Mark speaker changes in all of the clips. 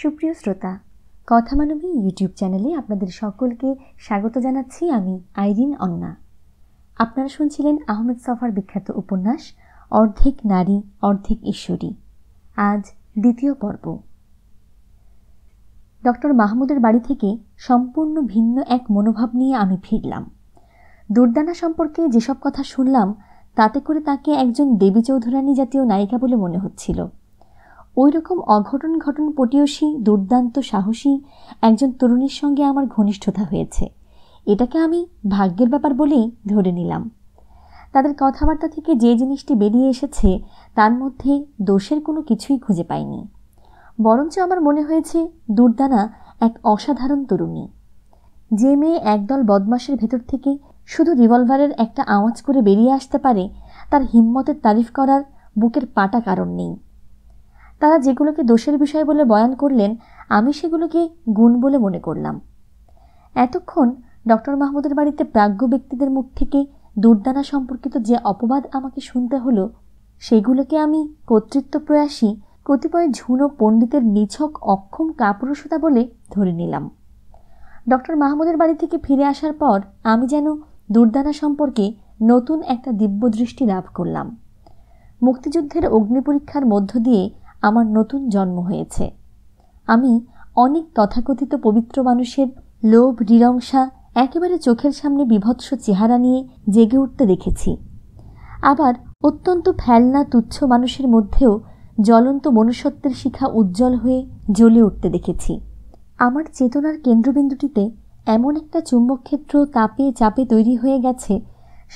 Speaker 1: সুপ্রিয় শ্রোতা, কথা মানবী ইউটিউব চ্যানেলে আপনাদের সকলকে স্বাগত জানাচ্ছি। আমি আইরিন অন্না। আপনারা শুনছিলেন আহমেদ ছফার বিখ্যাত উপন্যাস অর্ধেক নারী অর্ধেক ঈশ্বরী। আজ দ্বিতীয় পর্ব। ডক্টর মাহমুদের বাড়ি থেকে সম্পূর্ণ ভিন্ন এক মনোভাব নিয়ে আমি ফিরলাম। দুর্দানা সম্পর্কে যেসব কথা শুনলাম তাতে করে তাকে একজন দেবী চৌধুরানী জাতীয় নায়িকা বলে মনে হচ্ছিল। ওই রকম অঘটন ঘটন পটীয়সী দুর্দান্ত সাহসী একজন তরুণীর সঙ্গে আমার ঘনিষ্ঠতা হয়েছে। এটাকে আমি ভাগ্যের ব্যাপার বলেই ধরে নিলাম। তাদের কথাবার্তা থেকে যে জিনিসটি বেরিয়ে এসেছে তার মধ্যে দোষের কোনো কিছুই খুঁজে পাইনি। বরঞ্চ আমার মনে হয়েছে দুর্দানা এক অসাধারণ তরুণী। যে মেয়ে একদল বদমাশের ভেতর থেকে শুধু রিভলভারের একটা আওয়াজ করে বেরিয়ে আসতে পারে, তার হিম্মতের তারিফ করার বুকের পাটা কারণ নেই। তারা যেগুলোকে দোষের বিষয় বলে বয়ান করলেন, আমি সেগুলোকে গুণ বলে মনে করলাম। এতক্ষণ ডক্টর মাহমুদের বাড়িতে প্রাজ্ঞ ব্যক্তিদের মুখ থেকে দুর্দানা সম্পর্কিত যে অপবাদ আমাকে শুনতে হলো, সেগুলোকে আমি কর্তৃত্ব প্রয়াসী কতিপয় ঝুনো পণ্ডিতের নিছক অক্ষম কাপুরুষতা বলে ধরে নিলাম। ডক্টর মাহমুদের বাড়ি থেকে ফিরে আসার পর আমি যেন দুর্দানা সম্পর্কে নতুন একটা দিব্যদৃষ্টি লাভ করলাম। মুক্তিযুদ্ধের অগ্নিপরীক্ষার মধ্য দিয়ে আমার নতুন জন্ম হয়েছে। আমি অনেক তথাকথিত পবিত্র মানুষের লোভ রিরংসা একেবারে চোখের সামনে বিভৎস চেহারা নিয়ে জেগে উঠতে দেখেছি। আবার অত্যন্ত ফেলনা তুচ্ছ মানুষের মধ্যেও জ্বলন্ত মনুষ্যত্বের শিখা উজ্জ্বল হয়ে জ্বলে উঠতে দেখেছি। আমার চেতনার কেন্দ্রবিন্দুটিতে এমন একটা চুম্বকক্ষেত্র তাপে চাপে তৈরি হয়ে গেছে,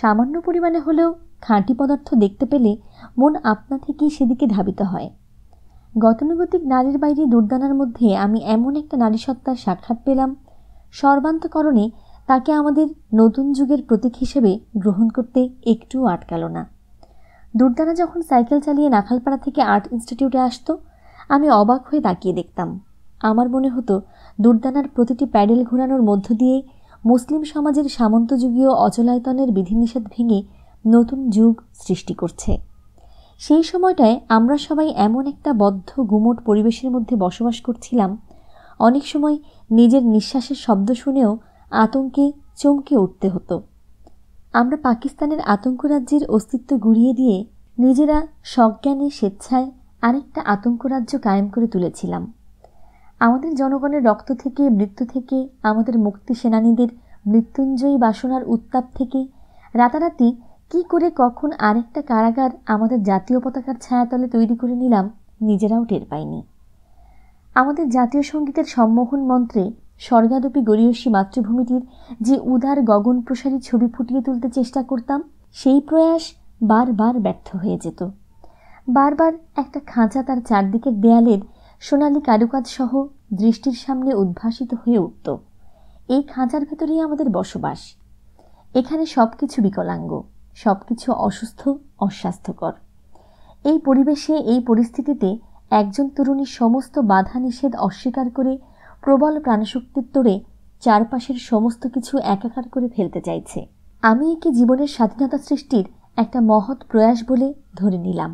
Speaker 1: সামান্য পরিমাণে হলেও খাঁটি পদার্থ দেখতে পেলে মন আপনা থেকেই সেদিকে ধাবিত হয়। গতানুগতিক নারীর বাইরে দুর্দানার মধ্যে আমি এমন একটা নারীসত্তার সাক্ষাৎ পেলাম, সর্বান্তকরণে তাকে আমাদের নতুন যুগের প্রতীক হিসেবে গ্রহণ করতে একটুও আটকাল না। দুর্দানা যখন সাইকেল চালিয়ে নাখালপাড়া থেকে আর্ট ইনস্টিটিউটে আসতো, আমি অবাক হয়ে তাকিয়ে দেখতাম। আমার মনে হতো দুর্দানার প্রতিটি প্যাডেল ঘোরানোর মধ্য দিয়ে মুসলিম সমাজের সামন্তযুগীয় অচলায়তনের বিধিনিষেধ ভেঙে নতুন যুগ সৃষ্টি করছে। সেই সময়টায় আমরা সবাই এমন একটা বদ্ধ গুমোট পরিবেশের মধ্যে বসবাস করছিলাম, অনেক সময় নিজের নিঃশ্বাসের শব্দ শুনেও আতঙ্কে চমকে উঠতে হতো। আমরা পাকিস্তানের আতঙ্ক রাজ্যের অস্তিত্ব গুড়িয়ে দিয়ে নিজেরা সজ্ঞানে স্বেচ্ছায় আরেকটা আতঙ্ক রাজ্য কায়েম করে তুলেছিলাম। আমাদের জনগণের রক্ত থেকে, মৃত্যু থেকে, আমাদের মুক্তি সেনানীদের মৃত্যুঞ্জয়ী বাসনার উত্তাপ থেকে রাতারাতি কি করে কখন আরেকটা কারাগার আমাদের জাতীয় পতাকার ছায়াতলে তৈরি করে নিলাম, নিজেরাও টের পাইনি। আমাদের জাতীয় সঙ্গীতের সম্মোহন মন্ত্রে স্বর্গাদপি গরীয়সী মাতৃভূমিটির যে উদার গগন প্রসারী ছবি ফুটিয়ে তুলতে চেষ্টা করতাম, সেই প্রয়াস বারবার ব্যর্থ হয়ে যেত। বারবার একটা খাঁচা তার চারদিকের দেয়ালের সোনালি কারুকাজ সহ দৃষ্টির সামনে উদ্ভাসিত হয়ে উঠত। এই খাঁচার ভেতরেই আমাদের বসবাস। এখানে সবকিছু বিকলাঙ্গ, সবকিছু অসুস্থ, অস্বাস্থ্যকর। এই পরিবেশে, এই পরিস্থিতিতে একজন তরুণী সমস্ত বাধা নিষেধ অস্বীকার করে প্রবল প্রাণশক্তির তোড়ে চারপাশের সমস্ত কিছু একাকার করে ফেলতে চাইছে। আমি একে জীবনের স্বাধীনতা সৃষ্টির একটা মহৎ প্রয়াস বলে ধরে নিলাম।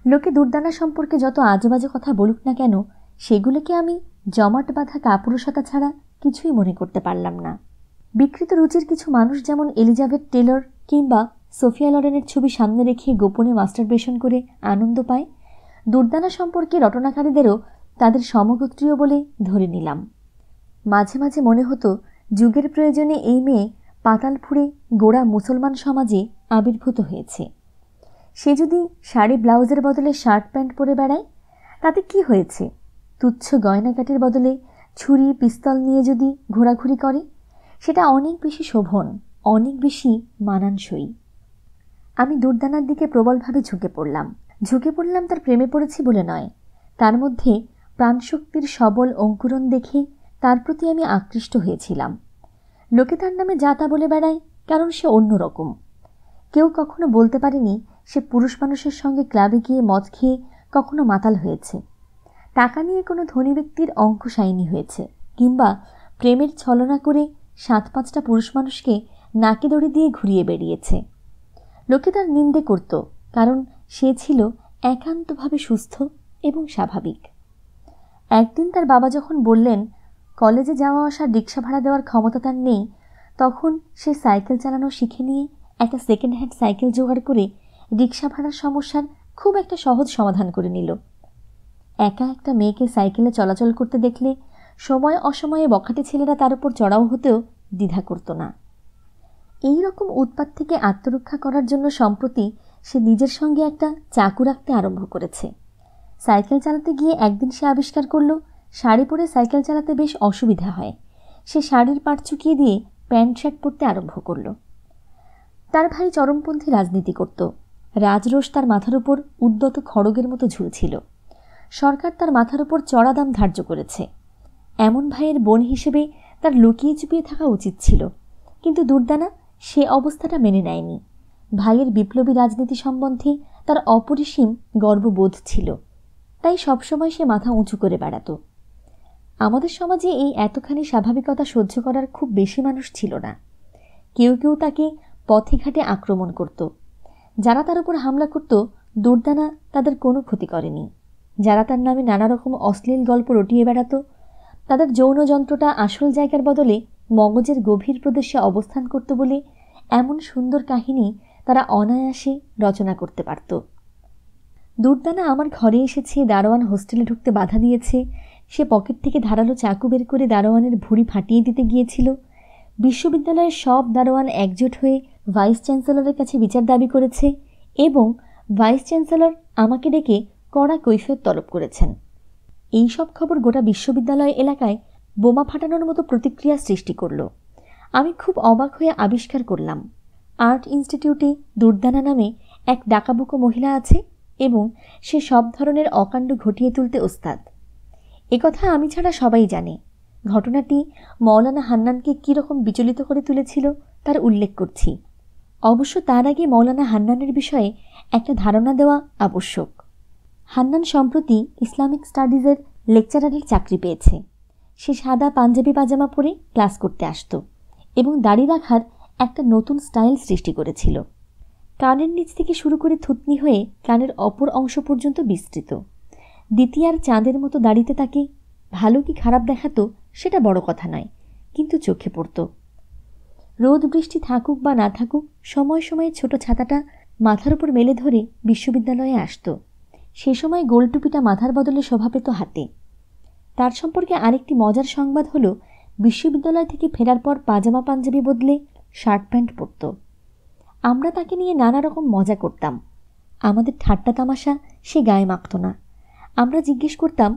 Speaker 1: লোকে দুর্দানা সম্পর্কে যত আজেবাজে কথা বলুক না কেন, সেগুলোকে আমি জমাট বাঁধা কাপুরুষতা ছাড়া কিছুই মনে করতে পারলাম না। বিকৃত রুচির কিছু মানুষ যেমন এলিজাবেথ টেলর কিংবা সোফিয়া লরেনের ছবি সামনে রেখে গোপনে মাস্টারবেশন করে আনন্দ পায়, দুর্দানা সম্পর্কে রটনাকারীদেরও তাদের সমগোত্রীয় বলে ধরে নিলাম। মাঝে মাঝে মনে হতো যুগের প্রয়োজনে এই মেয়ে পাতাল ফুঁড়ে গোড়া মুসলমান সমাজে আবির্ভূত হয়েছে। সে যদি শাড়ি ব্লাউজের বদলে শার্ট প্যান্ট পরে বেড়ায়, তাতে কি হয়েছে? তুচ্ছ গয়নাকাটির বদলে ছুরি পিস্তল নিয়ে যদি ঘোরাঘুরি করে, সেটা অনেক বেশি শোভন, অনেক বেশি মানানসই। আমি দুর্দানার দিকে প্রবলভাবে ঝুঁকে পড়লাম তার প্রেমে পড়েছি বলে নয়, তার মধ্যে প্রাণশক্তির সবল অঙ্কুরণ দেখে তার প্রতি আমি আকৃষ্ট হয়েছিলাম। লোকে তার নামে যা তা বলে বেড়ায়, কারণ সে অন্যরকম। কেউ কখনো বলতে পারেনি সে পুরুষ মানুষের সঙ্গে ক্লাবে গিয়ে মদ খেয়ে কখনো মাতাল হয়েছে, টাকা নিয়ে কোনো ধনী ব্যক্তির অঙ্কুশায়িনী হয়েছে, কিংবা প্রেমের ছলনা করে 7-5টা পুরুষ মানুষকে নাকে দড়ি দিয়ে ঘুরিয়ে বেরিয়েছে। লোকে তার নিন্দে করত, কারণ সে ছিল একান্তভাবে সুস্থ এবং স্বাভাবিক। একদিন তার বাবা যখন বললেন কলেজে যাওয়া আসার রিক্সা ভাড়া দেওয়ার ক্ষমতা তার নেই, তখন সে সাইকেল চালানো শিখে নিয়ে একটা সেকেন্ড হ্যান্ড সাইকেল জোগাড় করে রিক্সা ভাড়ার সমস্যার খুব একটা সহজ সমাধান করে নিল। একা একটা মেয়েকে সাইকেলে চলাচল করতে দেখলে সময় অসময়ে বখাটে ছেলেরা তার উপর চড়াও হতেও দ্বিধা করত না। এই রকম উৎপাত থেকে আত্মরক্ষা করার জন্য সম্প্রতি সে নিজের সঙ্গে একটা চাকু রাখতে আরম্ভ করেছে। সাইকেল চালাতে গিয়ে একদিন সে আবিষ্কার করল শাড়ি পরে সাইকেল চালাতে বেশ অসুবিধা হয়। সে শাড়ির পাট চুকিয়ে দিয়ে প্যান্ট শার্ট পরতে আরম্ভ করল। তার ভাই চরমপন্থী রাজনীতি করত। রাজরোষ তার মাথার উপর উদ্যত খড়গের মতো ঝুলছিল। সরকার তার মাথার উপর চড়া দাম ধার্য করেছে। এমন ভাইয়ের বোন হিসেবে তার লুকিয়ে চুপিয়ে থাকা উচিত ছিল, কিন্তু দুর্দানা সে অবস্থাটা মেনে নেয়নি। ভাইয়ের বিপ্লবী রাজনীতি সম্বন্ধে তার অপরিসীম গর্ববোধ ছিল, তাই সবসময় সে মাথা উঁচু করে বেড়াত। আমাদের সমাজে এই এতখানি স্বাভাবিকতা সহ্য করার খুব বেশি মানুষ ছিল না। কেউ কেউ তাকে পথে ঘাটে আক্রমণ করত। যারা তার উপর হামলা করত দুর্দানা তাদের কোনো ক্ষতি করেনি। যারা তার নামে নানা রকম অশ্লীল গল্প রটিয়ে বেড়াত, তাদের যৌন যন্ত্রটা আসল জায়গার বদলে মগজের গভীর প্রদেশে অবস্থান করত বলে এমন সুন্দর কাহিনী তারা অনায়াসে রচনা করতে পারত। দুর্দানা আমার ঘরে এসেছে, দারোয়ান হোস্টেলে ঢুকতে বাধা দিয়েছে, সে পকেট থেকে ধারালো চাকু বের করে দারোয়ানের ভুঁড়ি ফাটিয়ে দিতে গিয়েছিল। বিশ্ববিদ্যালয়ের সব দারোয়ান একজোট হয়ে ভাইস চ্যান্সেলরের কাছে বিচার দাবি করেছে এবং ভাইস চ্যান্সেলর আমাকে ডেকে কড়া কৈফিয়ত তলব করেছেন। এই সব খবর গোটা বিশ্ববিদ্যালয় এলাকায় বোমা ফাটানোর মতো প্রতিক্রিয়া সৃষ্টি করল। আমি খুব অবাক হয়ে আবিষ্কার করলাম আর্ট ইনস্টিটিউটে দুর্দানা নামে এক ডাকাবুকো মহিলা আছে এবং সে সব ধরনের অকাণ্ড ঘটিয়ে তুলতে ওস্তাদ। একথা আমি ছাড়া সবাই জানে। ঘটনাটি মৌলানা হান্নানকে কীরকম বিচলিত করে তুলেছিল তার উল্লেখ করছি। অবশ্য তার আগে মৌলানা হান্নানের বিষয়ে একটা ধারণা দেওয়া আবশ্যক। হান্নান সম্প্রতি ইসলামিক স্টাডিজের লেকচারারের চাকরি পেয়েছে। সে সাদা পাঞ্জাবি পাজামা পরে ক্লাস করতে আসত এবং দাড়ি রাখার একটা নতুন স্টাইল সৃষ্টি করেছিল। কানের নিচ থেকে শুরু করে থুতনি হয়ে কানের অপর অংশ পর্যন্ত বিস্তৃত। দ্বিতীয়ার চাঁদের মতো দাড়িতে তাকে ভালো কি খারাপ দেখাতো সেটা বড় কথা নয়, কিন্তু চোখে পড়ত। রোদ বৃষ্টি থাকুক বা না থাকুক সময় সময়ে ছোট ছাতাটা মাথার উপর মেলে ধরে বিশ্ববিদ্যালয়ে আসত। সে সময় গোলটুপিটা মাথার বদলে শোভা পেত হাতে। তার সম্পর্কে আরেকটি মজার সংবাদ হলো বিশ্ববিদ্যালয় থেকে ফেরার পর পাজামা পাঞ্জাবি বদলে শার্ট প্যান্ট পরত। আমরা তাকে নিয়ে নানা রকম মজা করতাম। আমাদের ঠাট্টা তামাশা সে গায়ে মাখত না। আমরা জিজ্ঞেস করতাম,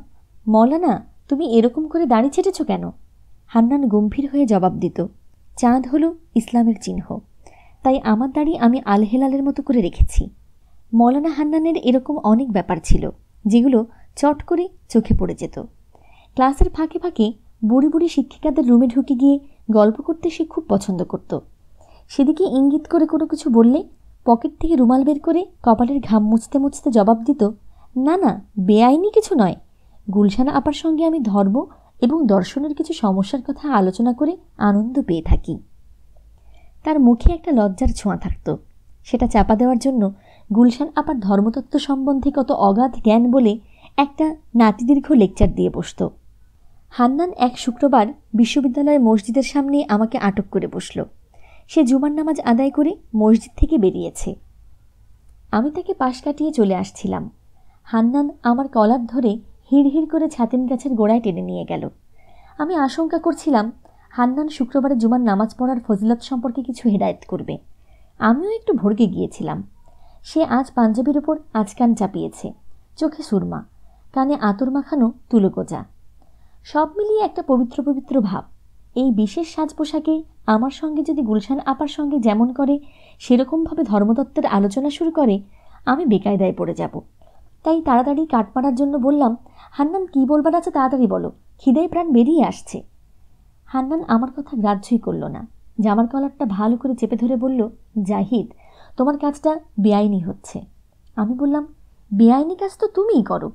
Speaker 1: মৌলানা তুমি এরকম করে দাড়ি ছেটেছ কেন? হান্নান গম্ভীর হয়ে জবাব দিত, চাঁদ হলো ইসলামের চিহ্ন, তাই আমার দাড়ি আমি আলহেলালের মতো করে রেখেছি। মৌলানা হান্নানের এরকম অনেক ব্যাপার ছিল যেগুলো চট করে চোখে পড়ে যেত। ক্লাসের ফাঁকে ফাঁকে বুড়ি বুড়ি শিক্ষিকাদের রুমে ঢুকে গিয়ে গল্প করতে সে খুব পছন্দ করত। সেদিকে ইঙ্গিত করে কোনো কিছু বললে পকেট থেকে রুমাল বের করে কপালের ঘাম মুছতে মুছতে জবাব দিত, না না, বেআইনি কিছু নয়। গুলশান আপার সঙ্গে আমি ধর্ম এবং দর্শনের কিছু সমস্যার কথা আলোচনা করে আনন্দ পেয়ে থাকি। তার মুখে একটা লজ্জার ছোঁয়া থাকত। সেটা চাপা দেওয়ার জন্য গুলশান আপার ধর্মতত্ত্ব সম্বন্ধে কত অগাধ জ্ঞান বলে একটা নাতিদীর্ঘ লেকচার দিয়ে বসত। হান্নান এক শুক্রবার বিশ্ববিদ্যালয়ের মসজিদের সামনে আমাকে আটক করে বসল। সে জুমার নামাজ আদায় করে মসজিদ থেকে বেরিয়েছে। আমি তাকে পাশ কাটিয়ে চলে আসছিলাম। হান্নান আমার কলার ধরে হিড় হিড় করে ছাতিম গাছের গোড়ায় টেনে নিয়ে গেল। আমি আশঙ্কা করছিলাম হান্নান শুক্রবারে জুমার নামাজ পড়ার ফজিলত সম্পর্কে কিছু হেদায়েত করবে। আমিও একটু ভড়কে গিয়েছিলাম। সে আজ পাঞ্জাবির ওপর আজকান চাপিয়েছে, চোখে সুরমা, কানে আতর মাখানো তুলো গোজা, সব মিলিয়ে একটা পবিত্র পবিত্র ভাব। এই বিশেষ সাজ পোশাকে আমার সঙ্গে যদি গুলশান আপার সঙ্গে যেমন করে সেরকমভাবে ধর্মতত্ত্বের আলোচনা শুরু করে, আমি বেকায়দায় পড়ে যাব। তাই তাড়াতাড়ি কাট মারার জন্য বললাম, হান্নান কী বলবার আছে তাড়াতাড়ি বলো, খিদেয় প্রাণ বেরিয়ে আসছে। হান্নান আমার কথা গ্রাহ্যই করল না। জামার কলারটা ভালো করে চেপে ধরে বলল, জাহিদ, তোমার কাজটা বেআইনি হচ্ছে। আমি বললাম, বেআইনি কাজ তো তুমিই করো।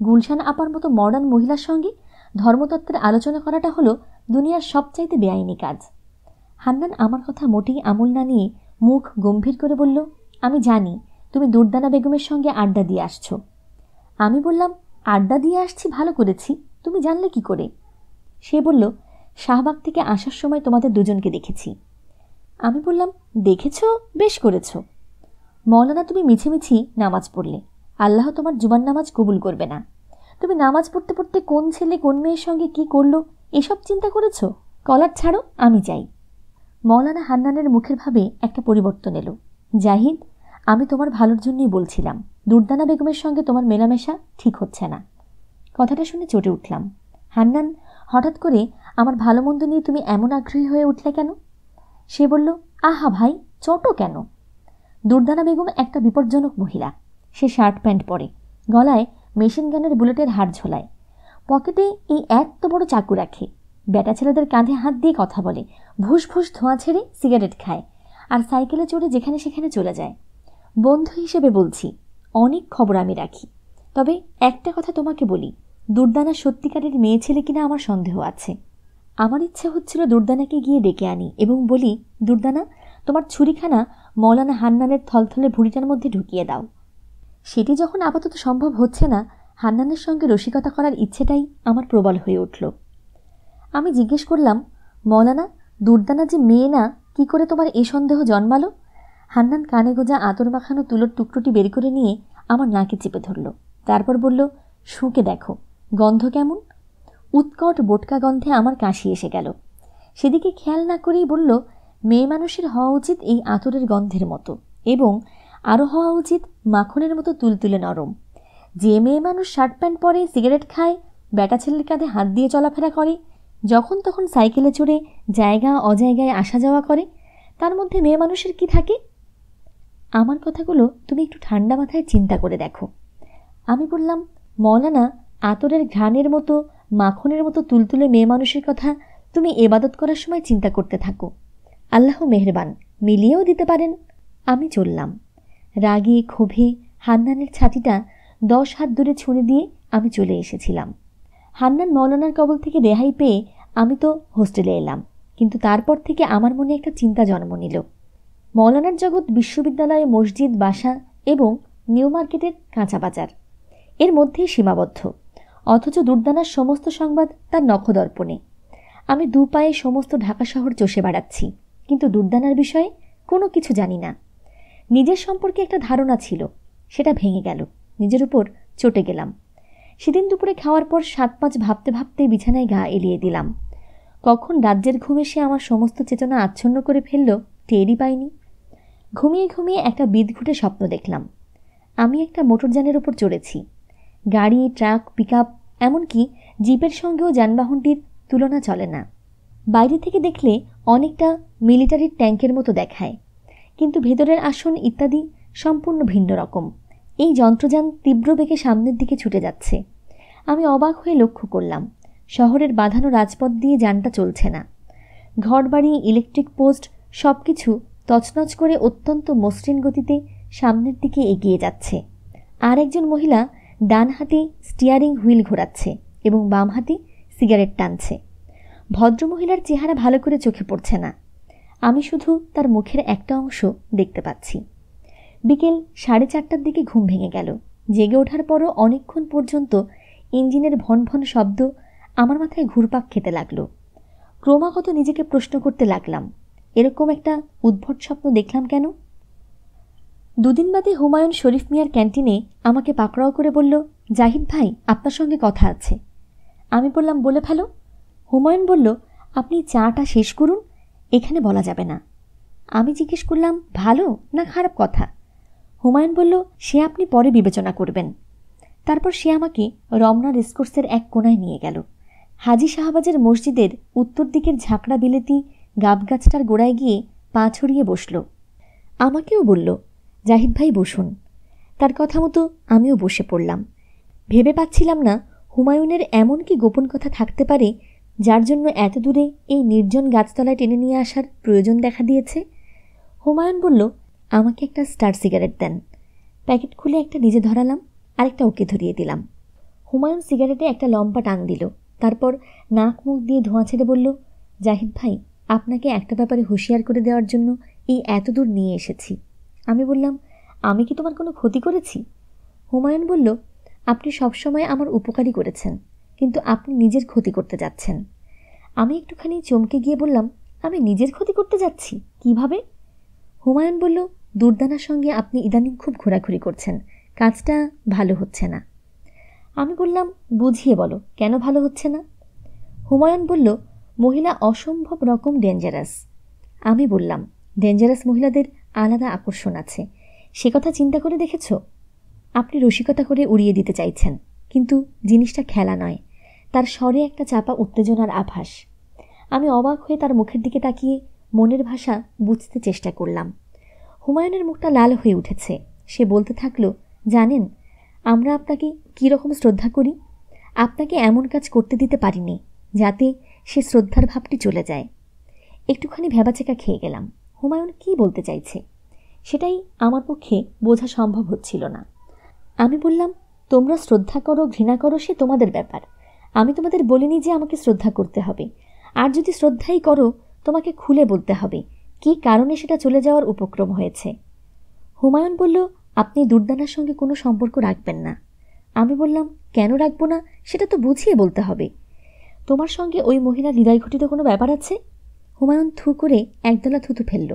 Speaker 1: গুলশান আপার মতো মডার্ন মহিলার সঙ্গে ধর্মতত্ত্বের আলোচনা করাটা হলো দুনিয়ার সবচাইতে বেআইনি কাজ। হান্নান আমার কথা মোটেই আমল না নিয়ে মুখ গম্ভীর করে বলল, আমি জানি তুমি দুর্দানা বেগমের সঙ্গে আড্ডা দিয়ে আসছো। আমি বললাম, আড্ডা দিয়ে আসছি ভালো করেছি, তুমি জানলে কি করে? সে বলল, শাহবাগ থেকে আসার সময় তোমাদের দুজনকে দেখেছি। আমি বললাম, দেখেছ? বেশ করেছ। মৌলানা, তুমি মিছিমিছি নামাজ পড়লে, আল্লাহ তোমার জুমার নামাজ কবুল করবে না। তুমি নামাজ পড়তে পড়তে কোন ছেলে কোন মেয়ের সঙ্গে কি করলো এসব চিন্তা করেছ? কলার ছাড়ো, আমি যাই। মৌলানা হান্নানের মুখের ভাবে একটা পরিবর্তন এলো। জাহিদ, আমি তোমার ভালোর জন্যই বলছিলাম, দুর্দানা বেগমের সঙ্গে তোমার মেলামেশা ঠিক হচ্ছে না। কথাটা শুনে চটে উঠলাম। হান্নান, হঠাৎ করে আমার ভালো মন্দ নিয়ে তুমি এমন আগ্রহী হয়ে উঠলে কেন? সে বলল, আহা ভাই, চটো কেন? দুর্দানা বেগম একটা বিপজ্জনক মহিলা। সে শার্ট প্যান্ট পরে, গলায় মেশিন গানের বুলেটের হাড় ঝোলায়, পকেটে এই এত বড় চাকু রাখে, বেটা ছেলেদের কাঁধে হাত দিয়ে কথা বলে, ভুস ভুস ধোঁয়া ছেড়ে সিগারেট খায়, আর সাইকেলে চড়ে যেখানে সেখানে চলে যায়। বন্ধু হিসেবে বলছি, অনেক খবর আমি রাখি। তবে একটা কথা তোমাকে বলি, দুর্দানা সত্যিকারের মেয়ে ছেলে কিনা আমার সন্দেহ আছে। আমার ইচ্ছে হচ্ছিল দুর্দানাকে গিয়ে ডেকে আনি এবং বলি, দুর্দানা, তোমার ছুরিখানা মৌলানা হান্নানের থলথলে ভুঁড়িটার মধ্যে ঢুকিয়ে দাও। সেটি যখন আপাতত সম্ভব হচ্ছে না, হান্নানের সঙ্গে রসিকতা করার ইচ্ছেটাই আমার প্রবল হয়ে উঠল। আমি জিজ্ঞেস করলাম, মৌলানা, দুর্দানা যে মেয়ে না, কি করে তোমার এ সন্দেহ জন্মালো? হান্নান কানে গোজা আতর মাখানো তুলোর টুকরোটি বের করে নিয়ে আমার নাকে চেপে ধরল। তারপর বলল, শুঁকে দেখো, গন্ধ কেমন? উৎকট বোটকা গন্ধে আমার কাশি এসে গেল। সেদিকে খেয়াল না করেই বলল, মেয়ে মানুষের হওয়া উচিত এই আতরের গন্ধের মতো, এবং আরও হওয়া উচিত মাখনের মতো তুলতুলে নরম। যে মেয়ে মানুষ শার্ট প্যান্ট পরে, সিগারেট খায়, বেটা ছেলের কাঁধে হাত দিয়ে চলাফেরা করে, যখন তখন সাইকেলে চড়ে জায়গা অজায়গায় আসা যাওয়া করে, তার মধ্যে মেয়ে মানুষের কি থাকে? আমার কথাগুলো তুমি একটু ঠান্ডা মাথায় চিন্তা করে দেখো। আমি বললাম, মৌলানা, আতরের ঘ্রাণের মতো, মাখনের মতো তুলতুলে মেয়ে মানুষের কথা তুমি এবাদত করার সময় চিন্তা করতে থাকো। আল্লাহ মেহেরবান, মিলিয়েও দিতে পারেন। আমি চললাম। রাগে ক্ষোভে হান্নানের ছাতিটা 10 হাত দূরে ছুঁড়ে দিয়ে আমি চলে এসেছিলাম। হান্নান মৌলানার কবল থেকে রেহাই পেয়ে আমি তো হোস্টেলে এলাম, কিন্তু তারপর থেকে আমার মনে একটা চিন্তা জন্ম নিল। মৌলানার জগৎ বিশ্ববিদ্যালয়, মসজিদ, বাসা এবং নিউ মার্কেটের কাঁচা বাজার, এর মধ্যেই সীমাবদ্ধ। অথচ দুর্দানার সমস্ত সংবাদ তার নখদর্পণে। আমি 2 পায়ে সমস্ত ঢাকা শহর চষে বেড়াচ্ছি, কিন্তু দুর্দানার বিষয়ে কোনো কিছু জানি না। নিজের সম্পর্কে একটা ধারণা ছিল, সেটা ভেঙে গেল, নিজের উপর চটে গেলাম। সেদিন দুপুরে খাওয়ার পর 7-5 ভাবতে ভাবতে বিছানায় গা এলিয়ে দিলাম। কখন রাজ্যের ঘুম এসে আমার সমস্ত চেতনা আচ্ছন্ন করে ফেলল, টেরই পাইনি। ঘুমিয়ে ঘুমিয়ে একটা বিদঘুটে স্বপ্ন দেখলাম। আমি একটা মোটরযানের উপর চড়েছি। গাড়ি, ট্রাক, পিকআপ, এমনকি জিপের সঙ্গেও যানবাহনটির তুলনা চলে না। বাইরে থেকে দেখলে অনেকটা মিলিটারির ট্যাঙ্কের মতো দেখায়, কিন্তু ভেতরের আসন ইত্যাদি সম্পূর্ণ ভিন্ন রকম। এই যন্ত্রযান তীব্র বেগে সামনের দিকে ছুটে যাচ্ছে। আমি অবাক হয়ে লক্ষ্য করলাম, শহরের বাঁধানো রাজপথ দিয়ে যানটা চলছে না। ঘরবাড়ি, ইলেকট্রিক পোস্ট সব কিছু তছনছ করে অত্যন্ত মসৃণ গতিতে সামনের দিকে এগিয়ে যাচ্ছে। আর একজন মহিলা ডান হাতে স্টিয়ারিং হুইল ঘোরাচ্ছে এবং বাম হাতে সিগারেট টানছে। ভদ্রমহিলার চেহারা ভালো করে চোখে পড়ছে না, আমি শুধু তার মুখের একটা অংশ দেখতে পাচ্ছি। বিকেল 4:30টার দিকে ঘুম ভেঙে গেল। জেগে ওঠার পরও অনেকক্ষণ পর্যন্ত ইঞ্জিনের ভন ভন শব্দ আমার মাথায় ঘুরপাক খেতে লাগলো। ক্রমাগত নিজেকে প্রশ্ন করতে লাগলাম, এরকম একটা উদ্ভট স্বপ্ন দেখলাম কেন? 2 দিন বাদে হুমায়ুন শরীফ মিয়ার ক্যান্টিনে আমাকে পাকড়াও করে বলল, জাহিদ ভাই, আপনার সঙ্গে কথা আছে। আমি বললাম, বলে ফেলো। হুমায়ুন বলল, আপনি চাটা শেষ করুন, এখানে বলা যাবে না। আমি জিজ্ঞেস করলাম, ভালো না খারাপ কথা? হুমায়ুন বলল, সে আপনি পরে বিবেচনা করবেন। তারপর সে আমাকে রমনা রেসকোর্সের এক কোনায় নিয়ে গেল। হাজী শাহবাজের মসজিদের উত্তর দিকের ঝাঁকড়া বিলেতি গাবগাছটার গোড়ায় গিয়ে পা ছড়িয়ে বসল। আমাকেও বলল, জাহিদ ভাই বসুন। তার কথা মতো আমিও বসে পড়লাম। ভেবে পাচ্ছিলাম না হুমায়ুনের এমন কি গোপন কথা থাকতে পারে যার জন্য এত দূরে এই নির্জন গাছতলায় টেনে নিয়ে আসার প্রয়োজন দেখা দিয়েছে। হুমায়ুন বলল, আমাকে একটা স্টার সিগারেট দেন। প্যাকেট খুলে একটা নিজে ধরালাম, আরেকটা ওকে ধরিয়ে দিলাম। হুমায়ুন সিগারেটে একটা লম্বা টান দিল, তারপর নাক মুখ দিয়ে ধোঁয়া ছেড়ে বলল, জাহিদ ভাই, আপনাকে একটা ব্যাপারে হুঁশিয়ার করে দেওয়ার জন্য এই এত দূর নিয়ে এসেছি। আমি বললাম, আমি কি তোমার কোনো ক্ষতি করেছি? হুমায়ুন বলল, আপনি সবসময় আমার উপকারই করেছেন, কিন্তু আপনি নিজের ক্ষতি করতে যাচ্ছেন। আমি একটুখানি চমকে গিয়ে বললাম, আমি নিজের ক্ষতি করতে যাচ্ছি কিভাবে? হুমায়ুন বলল, দুর্দানার সঙ্গে আপনি ইদানিং খুব ঘোরাঘুরি করছেন, কাজটা ভালো হচ্ছে না। আমি বললাম, বুঝিয়ে বলো, কেন ভালো হচ্ছে না? হুমায়ুন বলল, মহিলা অসম্ভব রকম ডেঞ্জারাস। আমি বললাম, ডেঞ্জারাস মহিলাদের আলাদা আকর্ষণ আছে, সে কথা চিন্তা করে দেখেছ? আপনি রসিকতা করে উড়িয়ে দিতে চাইছেন, কিন্তু জিনিসটা খেলা নয়। তার স্বরে একটা চাপা উত্তেজনার আভাস। আমি অবাক হয়ে তার মুখের দিকে তাকিয়ে মনের ভাষা বুঝতে চেষ্টা করলাম। হুমায়ুনের মুখটা লাল হয়ে উঠেছে। সে বলতে থাকলো, জানেন আমরা আপনাকে কীরকম শ্রদ্ধা করি। আপনাকে এমন কাজ করতে দিতে পারিনি যাতে সে শ্রদ্ধার ভাবটি চলে যায়। একটুখানি ভ্যাবাচেকা খেয়ে গেলাম। হুমায়ুন কি বলতে চাইছে সেটাই আমার পক্ষে বোঝা সম্ভব হচ্ছিল না। আমি বললাম, তোমরা শ্রদ্ধা করো ঘৃণা করো সে তোমাদের ব্যাপার। আমি তোমাদের বলিনি যে আমাকে শ্রদ্ধা করতে হবে। আর যদি শ্রদ্ধাই করো, তোমাকে খুলে বলতে হবে কি কারণে সেটা চলে যাওয়ার উপক্রম হয়েছে। হুমায়ুন বলল, আপনি দুর্দানার সঙ্গে কোনো সম্পর্ক রাখবেন না। আমি বললাম, কেন রাখবো না সেটা তো বুঝিয়ে বলতে হবে। তোমার সঙ্গে ওই মহিলার হৃদয় ঘটিত কোনো ব্যাপার আছে? হুমায়ুন থু করে একদলা থুতু ফেলল।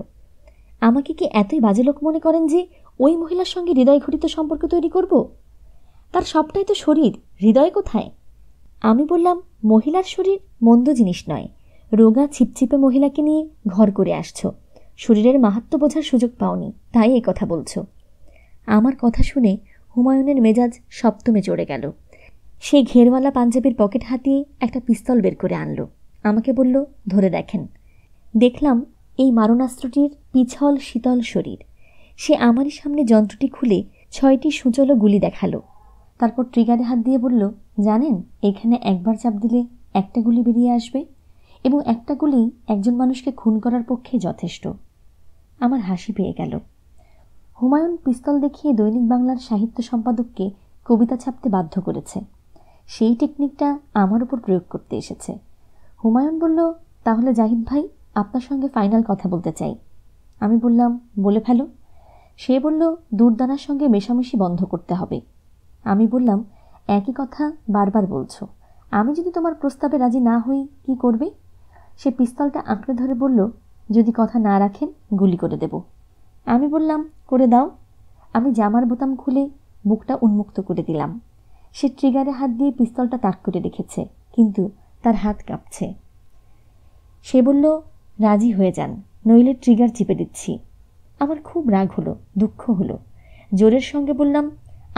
Speaker 1: আমাকে কি এতই বাজে লোক মনে করেন যে ওই মহিলার সঙ্গে হৃদয় ঘটিত সম্পর্ক তৈরি করব? তার সবটাই তো শরীর, হৃদয় কোথায়? আমি বললাম, মহিলার শরীর মন্দ জিনিস নয়। রোগা ছিপছিপে মহিলাকে নিয়ে ঘর করে আসছো, শরীরের মাহাত্ম্য বোঝার সুযোগ পাওনি, তাই এই কথা বলছো। আমার কথা শুনে হুমায়ুনের মেজাজ সপ্তমে চড়ে গেল। সে ঘেরওয়ালা পাঞ্জাবির পকেট হাতিয়ে একটা পিস্তল বের করে আনলো। আমাকে বলল, ধরে দেখেন। দেখলাম এই মারণাস্ত্রটির পিছল শীতল শরীর। সে আমারই সামনে যন্ত্রটি খুলে 6টি সূচলো গুলি দেখালো। তারপর ট্রিগারে হাত দিয়ে বলল, জানেন এখানে একবার চাপ দিলে একটা গুলি বেরিয়ে আসবে, এবং একটা গুলি একজন মানুষকে খুন করার পক্ষে যথেষ্ট। আমার হাসি পেয়ে গেল। হুমায়ুন পিস্তল দেখিয়ে দৈনিক বাংলার সাহিত্য সম্পাদককে কবিতা ছাপতে বাধ্য করেছে। সেই টেকনিকটা আমার উপর প্রয়োগ করতে এসেছে। হুমায়ুন বলল, তাহলে জাহিদ ভাই, আপনার সঙ্গে ফাইনাল কথা বলতে চাই। আমি বললাম, বলে ফেলো। সে বলল, দুর্দানার সঙ্গে মেশামেশি বন্ধ করতে হবে। আমি বললাম, একই কথা বারবার বলছো, আমি যদি তোমার প্রস্তাবে রাজি না হই কি করবে? সে পিস্তলটা আঁকড়ে ধরে বলল, যদি কথা না রাখেন গুলি করে দেব। আমি বললাম, করে দাও। আমি জামার বোতাম খুলে বুকটা উন্মুক্ত করে দিলাম। সে ট্রিগারে হাত দিয়ে পিস্তলটা তাক করে রেখেছে, কিন্তু তার হাত কাঁপছে। সে বলল, রাজি হয়ে যান, নইলে ট্রিগার চিপে দিচ্ছি। আমার খুব রাগ হলো, দুঃখ হলো। জোরের সঙ্গে বললাম,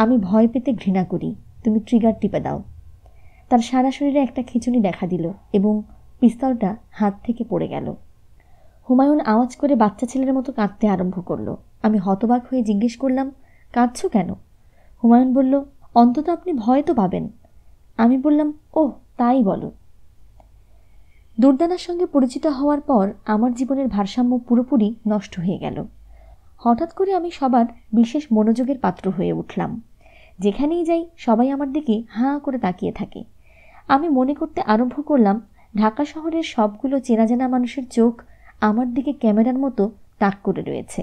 Speaker 1: আমি ভয় পেতে ঘৃণা করি, তুমি ট্রিগার টিপে দাও। তার সারা শরীরে একটা খিঁচুনি দেখা দিল এবং পিস্তলটা হাত থেকে পড়ে গেল। হুমায়ুন আওয়াজ করে বাচ্চা ছেলের মতো কাঁদতে আরম্ভ করলো। আমি হতবাক হয়ে জিজ্ঞেস করলাম, কাঁদছো কেন? হুমায়ুন বলল, অন্তত আপনি ভয় তো পাবেন। আমি বললাম, ওহ তাই বলো। দুর্দানার সঙ্গে পরিচিত হওয়ার পর আমার জীবনের ভারসাম্য পুরোপুরি নষ্ট হয়ে গেল। হঠাৎ করে আমি সবার বিশেষ মনোযোগের পাত্র হয়ে উঠলাম। যেখানেই যাই সবাই আমার দিকে হাঁ করে তাকিয়ে থাকে। আমি মনে করতে আরম্ভ করলাম, ঢাকা শহরের সবগুলো চেনা জানা মানুষের চোখ আমার দিকে ক্যামেরার মতো তাক করে রয়েছে।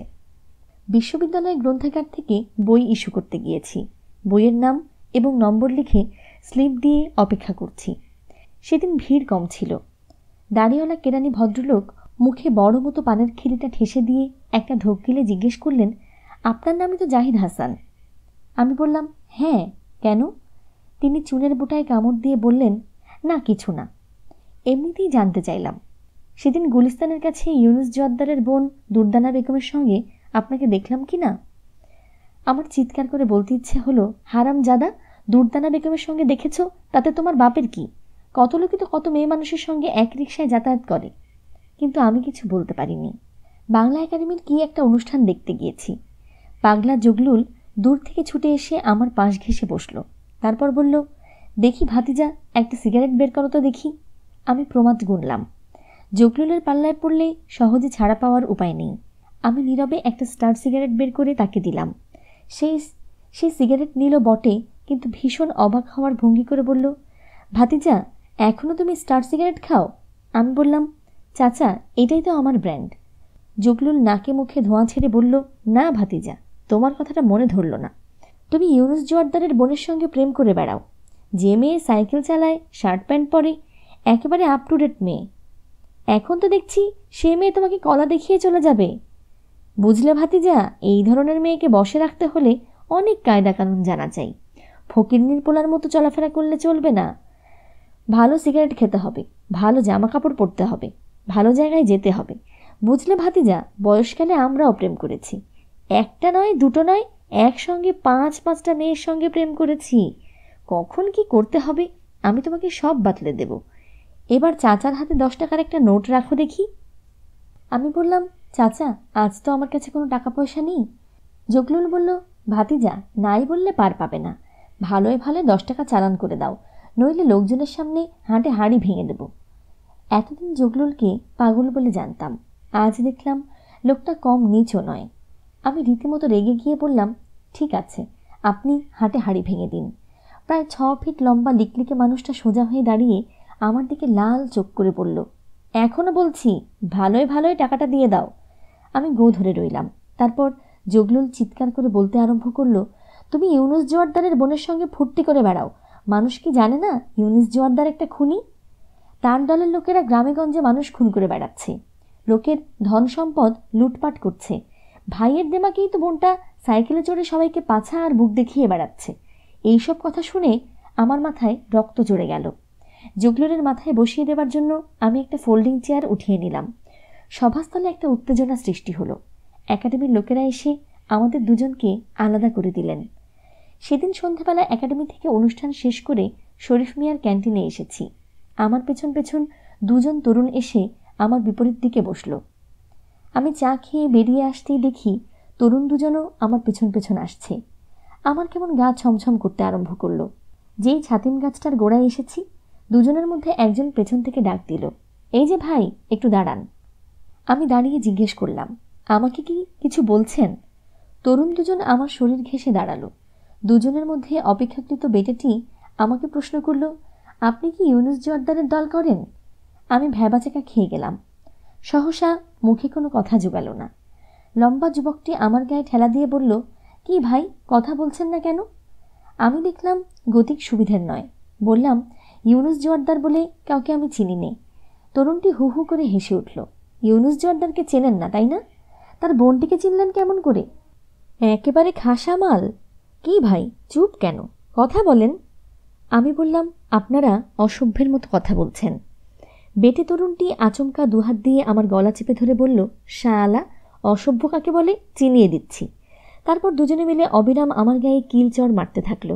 Speaker 1: বিশ্ববিদ্যালয় গ্রন্থাগার থেকে বই ইস্যু করতে গিয়েছি। বইয়ের নাম এবং নম্বর লিখে স্লিপ দিয়ে অপেক্ষা করছি। সেদিন ভিড় কম ছিল। দাড়িওয়ালা কেরানি ভদ্রলোক মুখে বড় মতো পানের খিলিটা ঠেসে দিয়ে একটা ঢোক গিলে জিজ্ঞেস করলেন, আপনার নামই তো জাহিদ হাসান। আমি বললাম, হ্যাঁ, কেন? তিনি চুনের বোঁটায় কামড় দিয়ে বললেন, না কিছু না, এমনিতেই জানতে চাইলাম। সেদিন গুলিস্তানের কাছে ইউনুস জোয়াদ্দারের বোন দুর্দানা বেগমের সঙ্গে আপনাকে দেখলাম কি না? আমার চিৎকার করে বলতে ইচ্ছে হলো, হারাম জাদা, দুর্দানা বেগমের সঙ্গে দেখেছ, তাতে তোমার বাপের কি? কত লোকই তো কত মেয়ে মানুষের সঙ্গে এক রিকশায় যাতায়াত করে। কিন্তু আমি কিছু বলতে পারিনি। বাংলা একাডেমির কি একটা অনুষ্ঠান দেখতে গিয়েছি। পাগলা জগলুল দূর থেকে ছুটে এসে আমার পাশ ঘেঁষে বসল। তারপর বলল, দেখি ভাতিজা, একটা সিগারেট বের করো তো দেখি। আমি প্রমাদ গুনলাম। জগলুলের পাল্লায় পড়লে সহজে ছাড়া পাওয়ার উপায় নেই। আমি নীরবে একটা স্টার সিগারেট বের করে তাকে দিলাম। সেই সিগারেট নিল বটে, কিন্তু ভীষণ অবাক হওয়ার ভঙ্গি করে বলল, ভাতিজা, এখনও তুমি স্টার সিগারেট খাও? আমি বললাম, চাচা, এটাই তো আমার ব্র্যান্ড। জগলুল নাকে মুখে ধোঁয়া ছেড়ে বলল, না ভাতিজা, তোমার কথাটা মনে ধরল না। তুমি ইউনুস জোয়ার্দারের বোনের সঙ্গে প্রেম করে বেড়াও। যে মেয়ে সাইকেল চালায়, শার্ট প্যান্ট পরে, একেবারে আপ টু ডেট মেয়ে, এখন তো দেখছি সে মেয়ে তোমাকে কলা দেখিয়ে চলে যাবে। বুঝলে ভাতিজা, এই ধরনের মেয়েকে বসে রাখতে হলে অনেক কায়দা কানুন জানা চাই। ফকিরনির পোলার মতো চলাফেরা করলে চলবে না। ভালো সিগারেট খেতে হবে, ভালো জামা কাপড় পরতে হবে, ভালো জায়গায় যেতে হবে। বুঝলে ভাতিজা, বয়সকালে আমরাও প্রেম করেছি, একটা নয় দুটো নয়, একসঙ্গে 5-5টা মেয়ের সঙ্গে প্রেম করেছি। কখন কি করতে হবে আমি তোমাকে সব বাতলে দেব। এবার চাচার হাতে 10 টাকার একটা নোট রাখো দেখি। আমি বললাম, চাচা, আজ তো আমার কাছে কোনো টাকা পয়সা নেই। জগলুল বলল, ভাতিজা, নাই বললে পার পাবে না, ভালোয় ভালো 10 টাকা চালান করে দাও, নইলে লোকজনের সামনে হাঁটে হাঁড়ি ভেঙে দেব। এতদিন জগলুলকে পাগল বলে জানতাম, আজ দেখলাম লোকটা কম নীচও নয়। আমি রীতিমতো রেগে গিয়ে বললাম, ঠিক আছে, আপনি হাঁটে হাঁড়ি ভেঙে দিন। প্রায় 6 ফিট লম্বা লিকলিকে মানুষটা সোজা হয়ে দাঁড়িয়ে আমার দিকে লাল চোখ করে বলল, এখনও বলছি, ভালোয় ভালোয় টাকাটা দিয়ে দাও। আমি গো ধরে রইলাম। তারপর জগলুল চিৎকার করে বলতে আরম্ভ করলো, তুমি ইউনুস জোয়ারদারের বোনের সঙ্গে ফুর্তি করে বেড়াও, মানুষ কি জানে না ইউনুস জোয়ারদার একটা খুনি? তার দলের লোকেরা গ্রামে গঞ্জে মানুষ খুন করে বেড়াচ্ছে, লোকের ধন সম্পদ লুটপাট করছে। ভাইয়ের দেমাকেই তো বোনটা সাইকেলে চড়ে সবাইকে পাছা আর বুক দেখিয়ে বেড়াচ্ছে। এইসব কথা শুনে আমার মাথায় রক্ত জড়ে গেল। জগলুলের মাথায় বসিয়ে দেবার জন্য আমি একটা ফোল্ডিং চেয়ার উঠিয়ে নিলাম। সভাস্থলে একটা উত্তেজনা সৃষ্টি হলো। একাডেমির লোকেরা এসে আমাদের দুজনকে আলাদা করে দিলেন। সেদিন সন্ধ্যাবেলা একাডেমি থেকে অনুষ্ঠান শেষ করে শরীফ মিয়ার ক্যান্টিনে এসেছি। আমার পেছন পেছন 2 জন তরুণ এসে আমার বিপরীত দিকে বসল। আমি চা খেয়ে বেরিয়ে আসতেই দেখি তরুণ 2 জনও আমার পেছন পেছন আসছে। আমার কেমন গা ছমছম করতে আরম্ভ করলো। যেই ছাতিম গাছটার গোড়ায় এসেছি, 2 জনের মধ্যে একজন পেছন থেকে ডাক দিল, এই যে ভাই, একটু দাঁড়ান। আমি দাঁড়িয়ে জিজ্ঞেস করলাম, আমাকে কি কিছু বলছেন? তরুণ 2 জন আমার শরীর ঘেঁষে দাঁড়ালো। 2 জনের মধ্যে অপেক্ষাকৃত বেটেটি আমাকে প্রশ্ন করল, আপনি কি ইউনুস জোয়ারদারের দল করেন? আমি ভ্যাবাচাকা খেয়ে গেলাম। সহসা মুখে কোনো কথা জোগালো না। লম্বা যুবকটি আমার গায়ে ঠেলা দিয়ে বলল, কি ভাই, কথা বলছেন না কেন? আমি দেখলাম গতিক সুবিধের নয়। বললাম, ইউনুস জোয়ারদার বলে কাউকে আমি চিনি নে। তরুণটি হু হু করে হেসে উঠল। ইউনুস জোয়ারদারকে চেনেন না, তাই না? তার বোনটিকে চিনলেন কেমন করে? একেবারে খাসা মাল। কি ভাই, চুপ কেন, কথা বলেন। আমি বললাম, আপনারা অসভ্যের মতো কথা বলছেন। বেটে তরুণটি আচমকা 2 হাত দিয়ে আমার গলা চেপে ধরে বলল, শালা, অসভ্য কাকে বলে চিনিয়ে দিচ্ছি। তারপর 2 জনে মিলে অবিরাম আমার গায়ে কিল চড় মারতে থাকলো।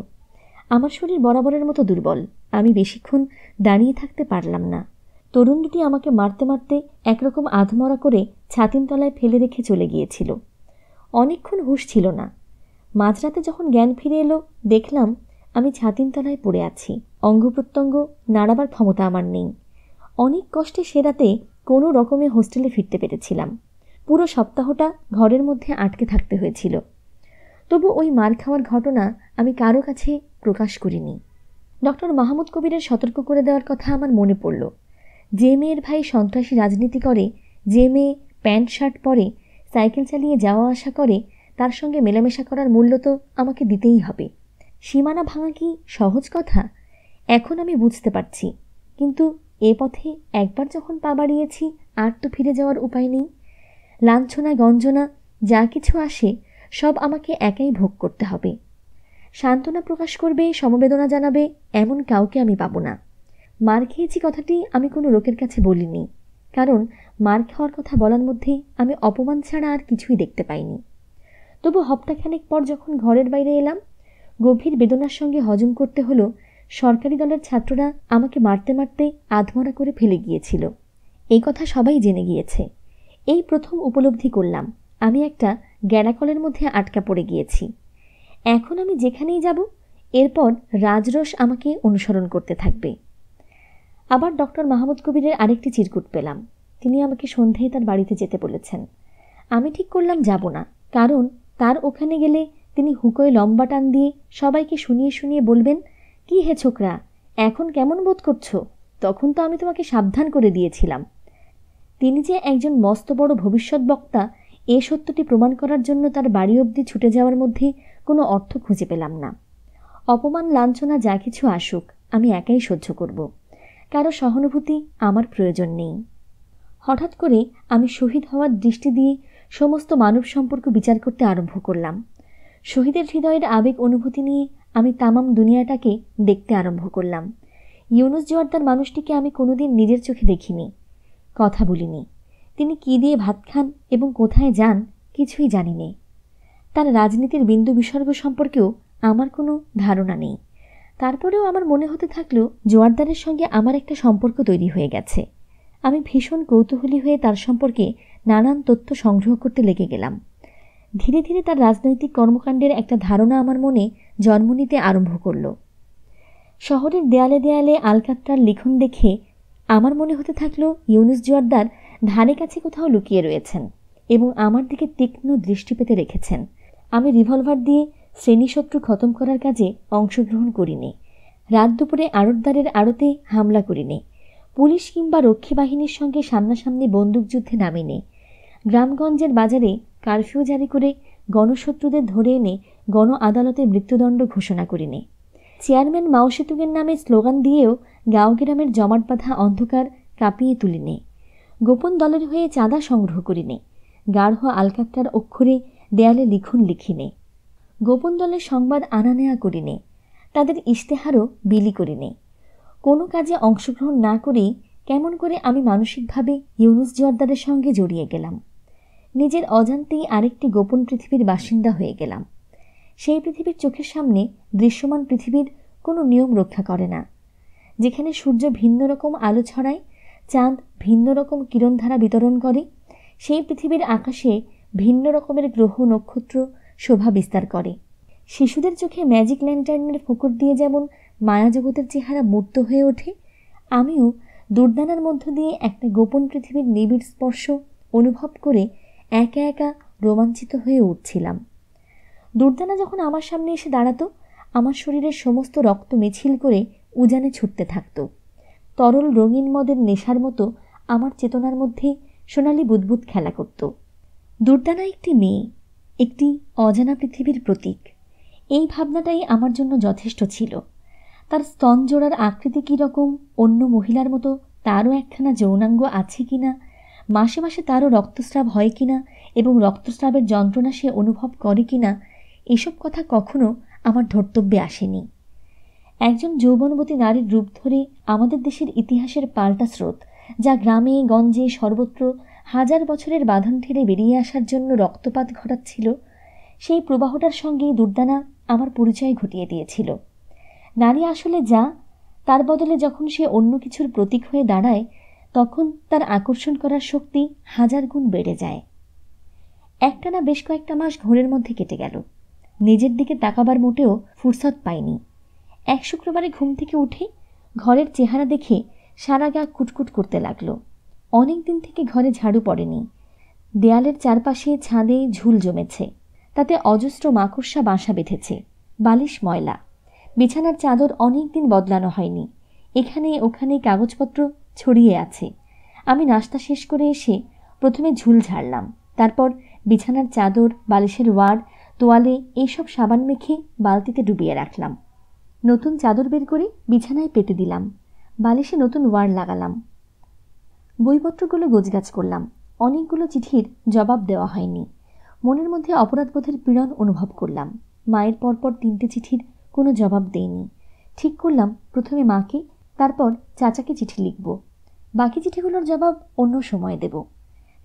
Speaker 1: আমার শরীর বরাবরের মতো দুর্বল, আমি বেশিক্ষণ দাঁড়িয়ে থাকতে পারলাম না। তরুণ দুটি আমাকে মারতে মারতে একরকম আধমরা করে ছাতিম তলায় ফেলে রেখে চলে গিয়েছিল। অনেকক্ষণ হুঁশ ছিল না। মাঝরাতে যখন জ্ঞান ফিরে এলো, দেখলাম আমি ছাতিম তলায় পড়ে আছি। অঙ্গ প্রত্যঙ্গ নাড়াবার ক্ষমতা আমার নেই। অনেক কষ্টে সে রাতে কোনো রকমে হোস্টেলে ফিরতে পেরেছিলাম। পুরো সপ্তাহটা ঘরের মধ্যে আটকে থাকতে হয়েছিল। তবু ওই মার খাওয়ার ঘটনা আমি কারো কাছে প্রকাশ করিনি। ডক্টর মাহমুদ কবিরের সতর্ক করে দেওয়ার কথা আমার মনে পড়ল। যে মেয়ের ভাই সন্ত্রাসী রাজনীতি করে, যে মেয়ে প্যান্ট শার্ট পরে সাইকেল চালিয়ে যাওয়া আসা করে, তার সঙ্গে মেলামেশা করার মূল্য তো আমাকে দিতেই হবে। সীমানা ভাঙা কি সহজ কথা? এখন আমি বুঝতে পারছি। কিন্তু এ পথে একবার যখন পা বাড়িয়েছি, আর তো ফিরে যাওয়ার উপায় নেই। লাঞ্ছনা গঞ্জনা যা কিছু আসে সব আমাকে একাই ভোগ করতে হবে। সান্ত্বনা প্রকাশ করবে, সমবেদনা জানাবে, এমন কাউকে আমি পাবো না। মার খেয়েছি কথাটি আমি কোনো লোকের কাছে বলিনি, কারণ মার খাওয়ার কথা বলার মধ্যে আমি অপমান ছাড়া আর কিছুই দেখতে পাইনি। তবু হপ্তাখানেক পর যখন ঘরের বাইরে এলাম, গভীর বেদনার সঙ্গে হজম করতে হলো সরকারি দলের ছাত্ররা আমাকে মারতে মারতে আধমরা করে ফেলে গিয়েছিল। এই কথা সবাই জেনে গিয়েছে। এই প্রথম উপলব্ধি করলাম আমি একটা গ্যাড়াকলের মধ্যে আটকা পড়ে গিয়েছি। এখন আমি যেখানেই যাব, এরপর রাজরোষ আমাকে অনুসরণ করতে থাকবে। আবার ডক্টর মাহমুদ কবিরের আরেকটি চিরকুট পেলাম। তিনি আমাকে সন্ধ্যায় তার বাড়িতে যেতে বলেছেন। আমি ঠিক করলাম যাব না, কারণ তার ওখানে গেলে তিনি হুকোয় লম্বা টান দিয়ে সবাইকে শুনিয়ে শুনিয়ে বলবেন, কি হে ছোকরা, এখন কেমন বোধ করছো? তখন তো আমি তোমাকে সাবধান করে দিয়েছিলাম। তিনি যে একজন মস্ত বড় ভবিষ্যৎ বক্তা, এ সত্যটি প্রমাণ করার জন্য তার বাড়ি অবধি ছুটে যাওয়ার মধ্যে কোনো অর্থ খুঁজে পেলাম না। অপমান, লাঞ্ছনা যা কিছু আসুক আমি একাই সহ্য করব। কারো সহানুভূতি আমার প্রয়োজন নেই। হঠাৎ করে আমি শহীদ হওয়ার দৃষ্টি দিয়ে সমস্ত মানব সম্পর্ক বিচার করতে আরম্ভ করলাম। শহীদের হৃদয়ের আবেগ অনুভূতি নিয়ে আমি তামাম দুনিয়াটাকে দেখতে আরম্ভ করলাম। ইউনুস জোয়ার্দার মানুষটিকে আমি কোনোদিন নিজের চোখে দেখিনি, কথা বলিনি। তিনি কি দিয়ে ভাত খান এবং কোথায় যান কিছুই জানি নে। তার রাজনীতির বিন্দু বিসর্গ সম্পর্কেও আমার কোনো ধারণা নেই। তারপরেও আমার মনে হতে থাকলো জোয়ার্দারের সঙ্গে আমার একটা সম্পর্ক তৈরি হয়ে গেছে। আমি ভীষণ কৌতূহলী হয়ে তার সম্পর্কে নানান তথ্য সংগ্রহ করতে লেগে গেলাম। ধীরে ধীরে তার রাজনৈতিক কর্মকাণ্ডের একটা ধারণা আমার মনে জন্ম নিতে আরম্ভ করল। শহরের দেয়ালে দেয়ালে আলকাত্রার লিখন দেখে আমার মনে হতে থাকলো ইউনুস জোয়ার্দার ধারে কাছে কোথাও লুকিয়ে রয়েছেন এবং আমার দিকে তীক্ষ্ণ দৃষ্টি পেতে রেখেছেন। আমি রিভলভার দিয়ে শ্রেণীশত্রু খতম করার কাজে অংশগ্রহণ করিনি। রাত দুপুরে আড়তদারের আড়তে হামলা করিনি। পুলিশ কিংবা রক্ষী বাহিনীর সঙ্গে সামনাসামনি বন্দুকযুদ্ধে নামিনি। গ্রামগঞ্জের বাজারে কারফিউ জারি করে গণশত্রুদের ধরে এনে গণ আদালতে মৃত্যুদণ্ড ঘোষণা করিনি। চেয়ারম্যান মাও সেতুংয়ের নামে স্লোগান দিয়েও গাঁও গ্রামের জমাট বাঁধা অন্ধকার কাঁপিয়ে তুলিনি। গোপন দলের হয়ে চাঁদা সংগ্রহ করিনি। গাঢ় আলকাত্রার অক্ষরে দেয়ালে লিখন লিখিনি। গোপন দলের সংবাদ আনা নেয়া করিনি। তাদের ইশতেহারও বিলি করিনি। কোনো কাজে অংশগ্রহণ না করেই কেমন করে আমি মানসিকভাবে ইউনুস জোয়ার্দারের সঙ্গে জড়িয়ে গেলাম। নিজের অজান্তেই আরেকটি গোপন পৃথিবীর বাসিন্দা হয়ে গেলাম। সেই পৃথিবীর চোখের সামনে দৃশ্যমান পৃথিবীর কোনো নিয়ম রক্ষা করে না। যেখানে সূর্য ভিন্ন রকম আলো ছড়ায়, চাঁদ ভিন্ন রকম কিরণধারা বিতরণ করে, সেই পৃথিবীর আকাশে ভিন্ন রকমের গ্রহ নক্ষত্র শোভা বিস্তার করে। শিশুদের চোখে ম্যাজিক ল্যান্টার্নের ফোকর দিয়ে যেমন মায়াজগতের চেহারা মূর্ত হয়ে ওঠে, আমিও দুর্দানার মধ্য দিয়ে একটা গোপন পৃথিবীর নিবিড় স্পর্শ অনুভব করে একা একা রোমাঞ্চিত হয়ে উঠছিলাম। দুর্দানা যখন আমার সামনে এসে দাঁড়াতো, আমার শরীরের সমস্ত রক্ত মিছিল করে উজানে ছুটতে থাকত। তরল রঙিন মদের নেশার মতো আমার চেতনার মধ্যে সোনালি বুদবুদ খেলা করত। দুর্দানা একটি মেয়ে, একটি অজানা পৃথিবীর প্রতীক, এই ভাবনাটাই আমার জন্য যথেষ্ট ছিল। তার স্তন জোড়ার আকৃতি কীরকম, অন্য মহিলার মতো তারও একখানা যৌনাঙ্গ আছে কিনা, মাসে মাসে তারও রক্তস্রাব হয় কিনা এবং রক্তস্রাবের যন্ত্রণা সে অনুভব করে কিনা, এসব কথা কখনো আমার ধর্তব্যে আসেনি। একজন যৌবনবতী নারীর রূপ ধরে আমাদের দেশের ইতিহাসের পাল্টা স্রোত, যা গ্রামে গঞ্জে সর্বত্র হাজার বছরের বাঁধন ঠেলে বেরিয়ে আসার জন্য রক্তপাত ঘটাচ্ছিল, সেই প্রবাহটার সঙ্গেই দুর্দানা আমার পরিচয় ঘটিয়ে দিয়েছিল। নারী আসলে যা, তার বদলে যখন সে অন্য কিছুর প্রতীক হয়ে দাঁড়ায়, তখন তার আকর্ষণ করার শক্তি হাজার গুণ বেড়ে যায়। একটানা বেশ কয়েকটা মাস ঘোরের মধ্যে কেটে গেল। নিজের দিকে তাকাবার মোটেও ফুরসত পাইনি। এক শুক্রবারে ঘুম থেকে উঠে ঘরের চেহারা দেখে সারা গা কুটকুট করতে লাগলো। অনেক দিন থেকে ঘরে ঝাড়ু পড়েনি। দেয়ালের চারপাশে ছাদে ঝুল জমেছে, তাতে অজস্র মাকড়সা বাসা বেঁধেছে। বালিশ ময়লা, বিছানার চাদর অনেক দিন বদলানো হয়নি। এখানে ওখানে কাগজপত্র ছড়িয়ে আছে। আমি নাস্তা শেষ করে এসে প্রথমে ঝুল ঝাড়লাম, তারপর বিছানার চাদর, বালিশের ওয়ার, তোয়ালে এইসব সাবান মেখে বালতিতে ডুবিয়ে রাখলাম। নতুন চাদর বের করে বিছানায় পেতে দিলাম। বালিশে নতুন ওয়ার লাগালাম। বইপত্রগুলো গোছগাছ করলাম। অনেকগুলো চিঠির জবাব দেওয়া হয়নি। মনের মধ্যে অপরাধবোধের পীড়ন অনুভব করলাম। মায়ের পরপর 3টে চিঠির কোনো জবাব দেইনি। ঠিক করলাম প্রথমে মাকে, তারপর চাচাকে চিঠি লিখব। বাকি চিঠিগুলোর জবাব অন্য সময় দেব।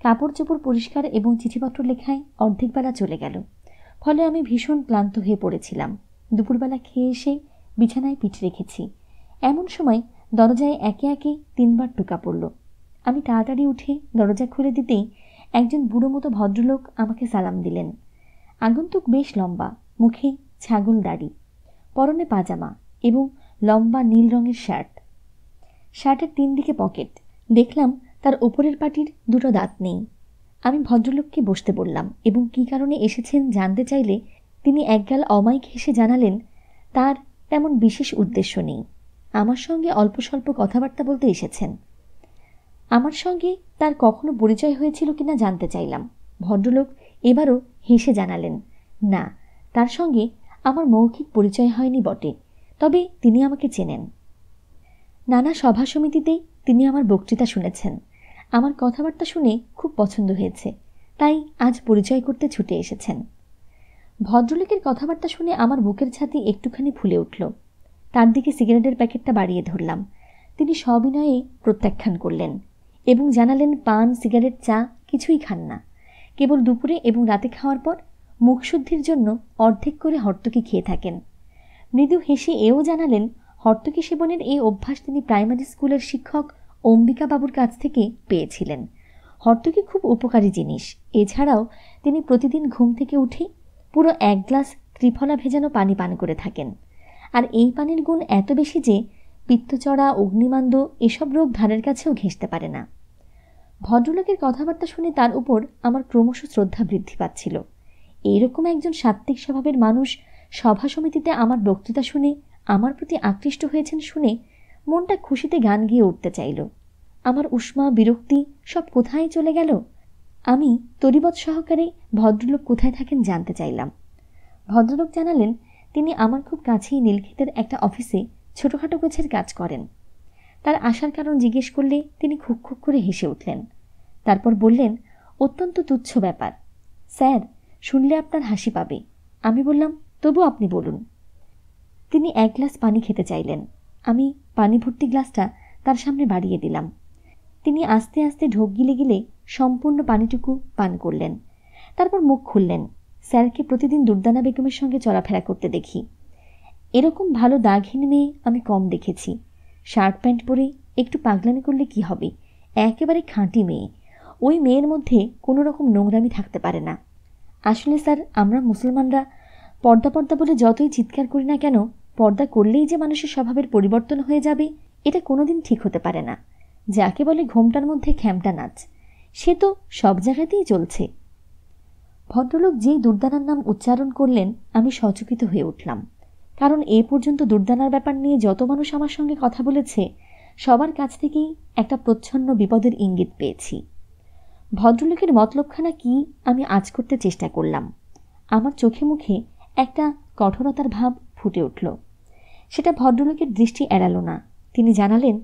Speaker 1: কাপড় চোপড় পরিষ্কার এবং চিঠিপত্র লেখায় অর্ধেক বেলা চলে গেল। ফলে আমি ভীষণ ক্লান্ত হয়ে পড়েছিলাম। দুপুরবেলা খেয়ে এসে বিছানায় পিঠ রেখেছি। এমন সময় দরজায় একে একে 3বার টোকা পড়ল। আমি তাড়াতাড়ি উঠে দরজা খুলে দিতেই একজন বুড়ো মতো ভদ্রলোক আমাকে সালাম দিলেন। আগন্তুক বেশ লম্বা, মুখে ছাগল দাড়ি, পরনে পাজামা এবং লম্বা নীল রঙের শার্ট। শার্টের 3 দিকে পকেট। দেখলাম তার ওপরের পাটির 2টো দাঁত নেই। আমি ভদ্রলোককে বসতে বললাম এবং কী কারণে এসেছেন জানতে চাইলে তিনি একগাল অমায়িক হেসে জানালেন তার তেমন বিশেষ উদ্দেশ্য নেই, আমার সঙ্গে অল্প স্বল্প কথাবার্তা বলতে এসেছেন। আমার সঙ্গে তার কখনো পরিচয় হয়েছিল কিনা জানতে চাইলাম। ভদ্রলোক এবারও হেসে জানালেন না, তার সঙ্গে আমার মৌখিক পরিচয় হয়নি বটে, তবে তিনি আমাকে চেনেন। নানা সভা সমিতিতেই তিনি আমার বক্তৃতা শুনেছেন। আমার কথাবার্তা শুনে খুব পছন্দ হয়েছে, তাই আজ পরিচয় করতে ছুটে এসেছেন। ভদ্রলোকের কথাবার্তা শুনে আমার বুকের ছাতি একটুখানি ফুলে উঠল। তার দিকে সিগারেটের প্যাকেটটা বাড়িয়ে ধরলাম। তিনি সবিনয়ে প্রত্যাখ্যান করলেন এবং জানালেন পান, সিগারেট, চা কিছুই খান না। কেবল দুপুরে এবং রাতে খাওয়ার পর মুখশুদ্ধির জন্য অর্ধেক করে হর্তকি খেয়ে থাকেন। মৃদু হেসে এও জানালেন হর্তকি সেবনের এই অভ্যাস তিনি প্রাইমারি স্কুলের শিক্ষক অম্বিকা বাবুর কাছ থেকে পেয়েছিলেন। হর্তকি খুব উপকারী জিনিস। এছাড়াও তিনি প্রতিদিন ঘুম থেকে উঠে পুরো 1 গ্লাস ত্রিফলা ভেজানো পানি পান করে থাকেন। আর এই পানির গুণ এত বেশি যে পিত্তচড়া, অগ্নিমান্দ এসব রোগ ধারের কাছেও ঘেঁষতে পারে না। ভদ্রলোকের কথাবার্তা শুনে তার উপর আমার ক্রমশ শ্রদ্ধা বৃদ্ধি পাচ্ছিল। এইরকম একজন সাত্ত্বিক স্বভাবের মানুষ সভা সমিতিতে আমার বক্তৃতা শুনে আমার প্রতি আকৃষ্ট হয়েছেন শুনে মনটা খুশিতে গান গিয়ে উঠতে চাইল। আমার উষ্মা, বিরক্তি সব কোথায় চলে গেল। আমি তরিবৎ সহকারে ভদ্রলোক কোথায় থাকেন জানতে চাইলাম। ভদ্রলোক জানালেন তিনি আমার খুব কাছেই নীলক্ষেতের একটা অফিসে ছোটোখাটো গোছের কাজ করেন। তার আসার কারণ জিজ্ঞেস করলে তিনি খুক খুক করে হেসে উঠলেন। তারপর বললেন, অত্যন্ত তুচ্ছ ব্যাপার স্যার, শুনলে আপনার হাসি পাবে। আমি বললাম, তবু আপনি বলুন। তিনি 1 গ্লাস পানি খেতে চাইলেন। আমি পানি ভর্তি গ্লাসটা তার সামনে বাড়িয়ে দিলাম। তিনি আস্তে আস্তে ঢোক গিলে গিলে সম্পূর্ণ পানিটুকু পান করলেন। তারপর মুখ খুললেন। স্যারকে প্রতিদিন দুর্দানা বেগমের সঙ্গে চলাফেরা করতে দেখি। এরকম ভালো দাগহীন মেয়ে আমি কম দেখেছি। শার্ট প্যান্ট পরে একটু পাগলামি করলে কি হবে, একেবারে খাঁটি মেয়ে। ওই মেয়ের মধ্যে কোনো রকম নোংরামি থাকতে পারে না। আসলে স্যার, আমরা মুসলমানরা পর্দা পর্দা বলে যতই চিৎকার করি না কেন, পর্দা করলেই যে মানুষের স্বভাবের পরিবর্তন হয়ে যাবে এটা কোনোদিন ঠিক হতে পারে না। যাকে বলে ঘোমটার মধ্যে খ্যামটা নাচ, সে তো সব জায়গাতেই চলছে। ভদ্রলোক যেই দুর্দানার নাম উচ্চারণ করলেন আমি সচকিত হয়ে উঠলাম। কারণ এ পর্যন্ত দুর্দানার ব্যাপার নিয়ে যত মানুষ আমার সঙ্গে কথা বলেছে সবার কাছ থেকেই একটা প্রচ্ছন্ন বিপদের ইঙ্গিত পেয়েছি। ভদ্রলোকের মতলবখানা কি আমি আঁচ করতে চেষ্টা করলাম। আমার চোখে মুখে একটা কঠোরতার ভাব ফুটে উঠল। সেটা ভদ্রলোকের দৃষ্টি এড়াল না। তিনি জানালেন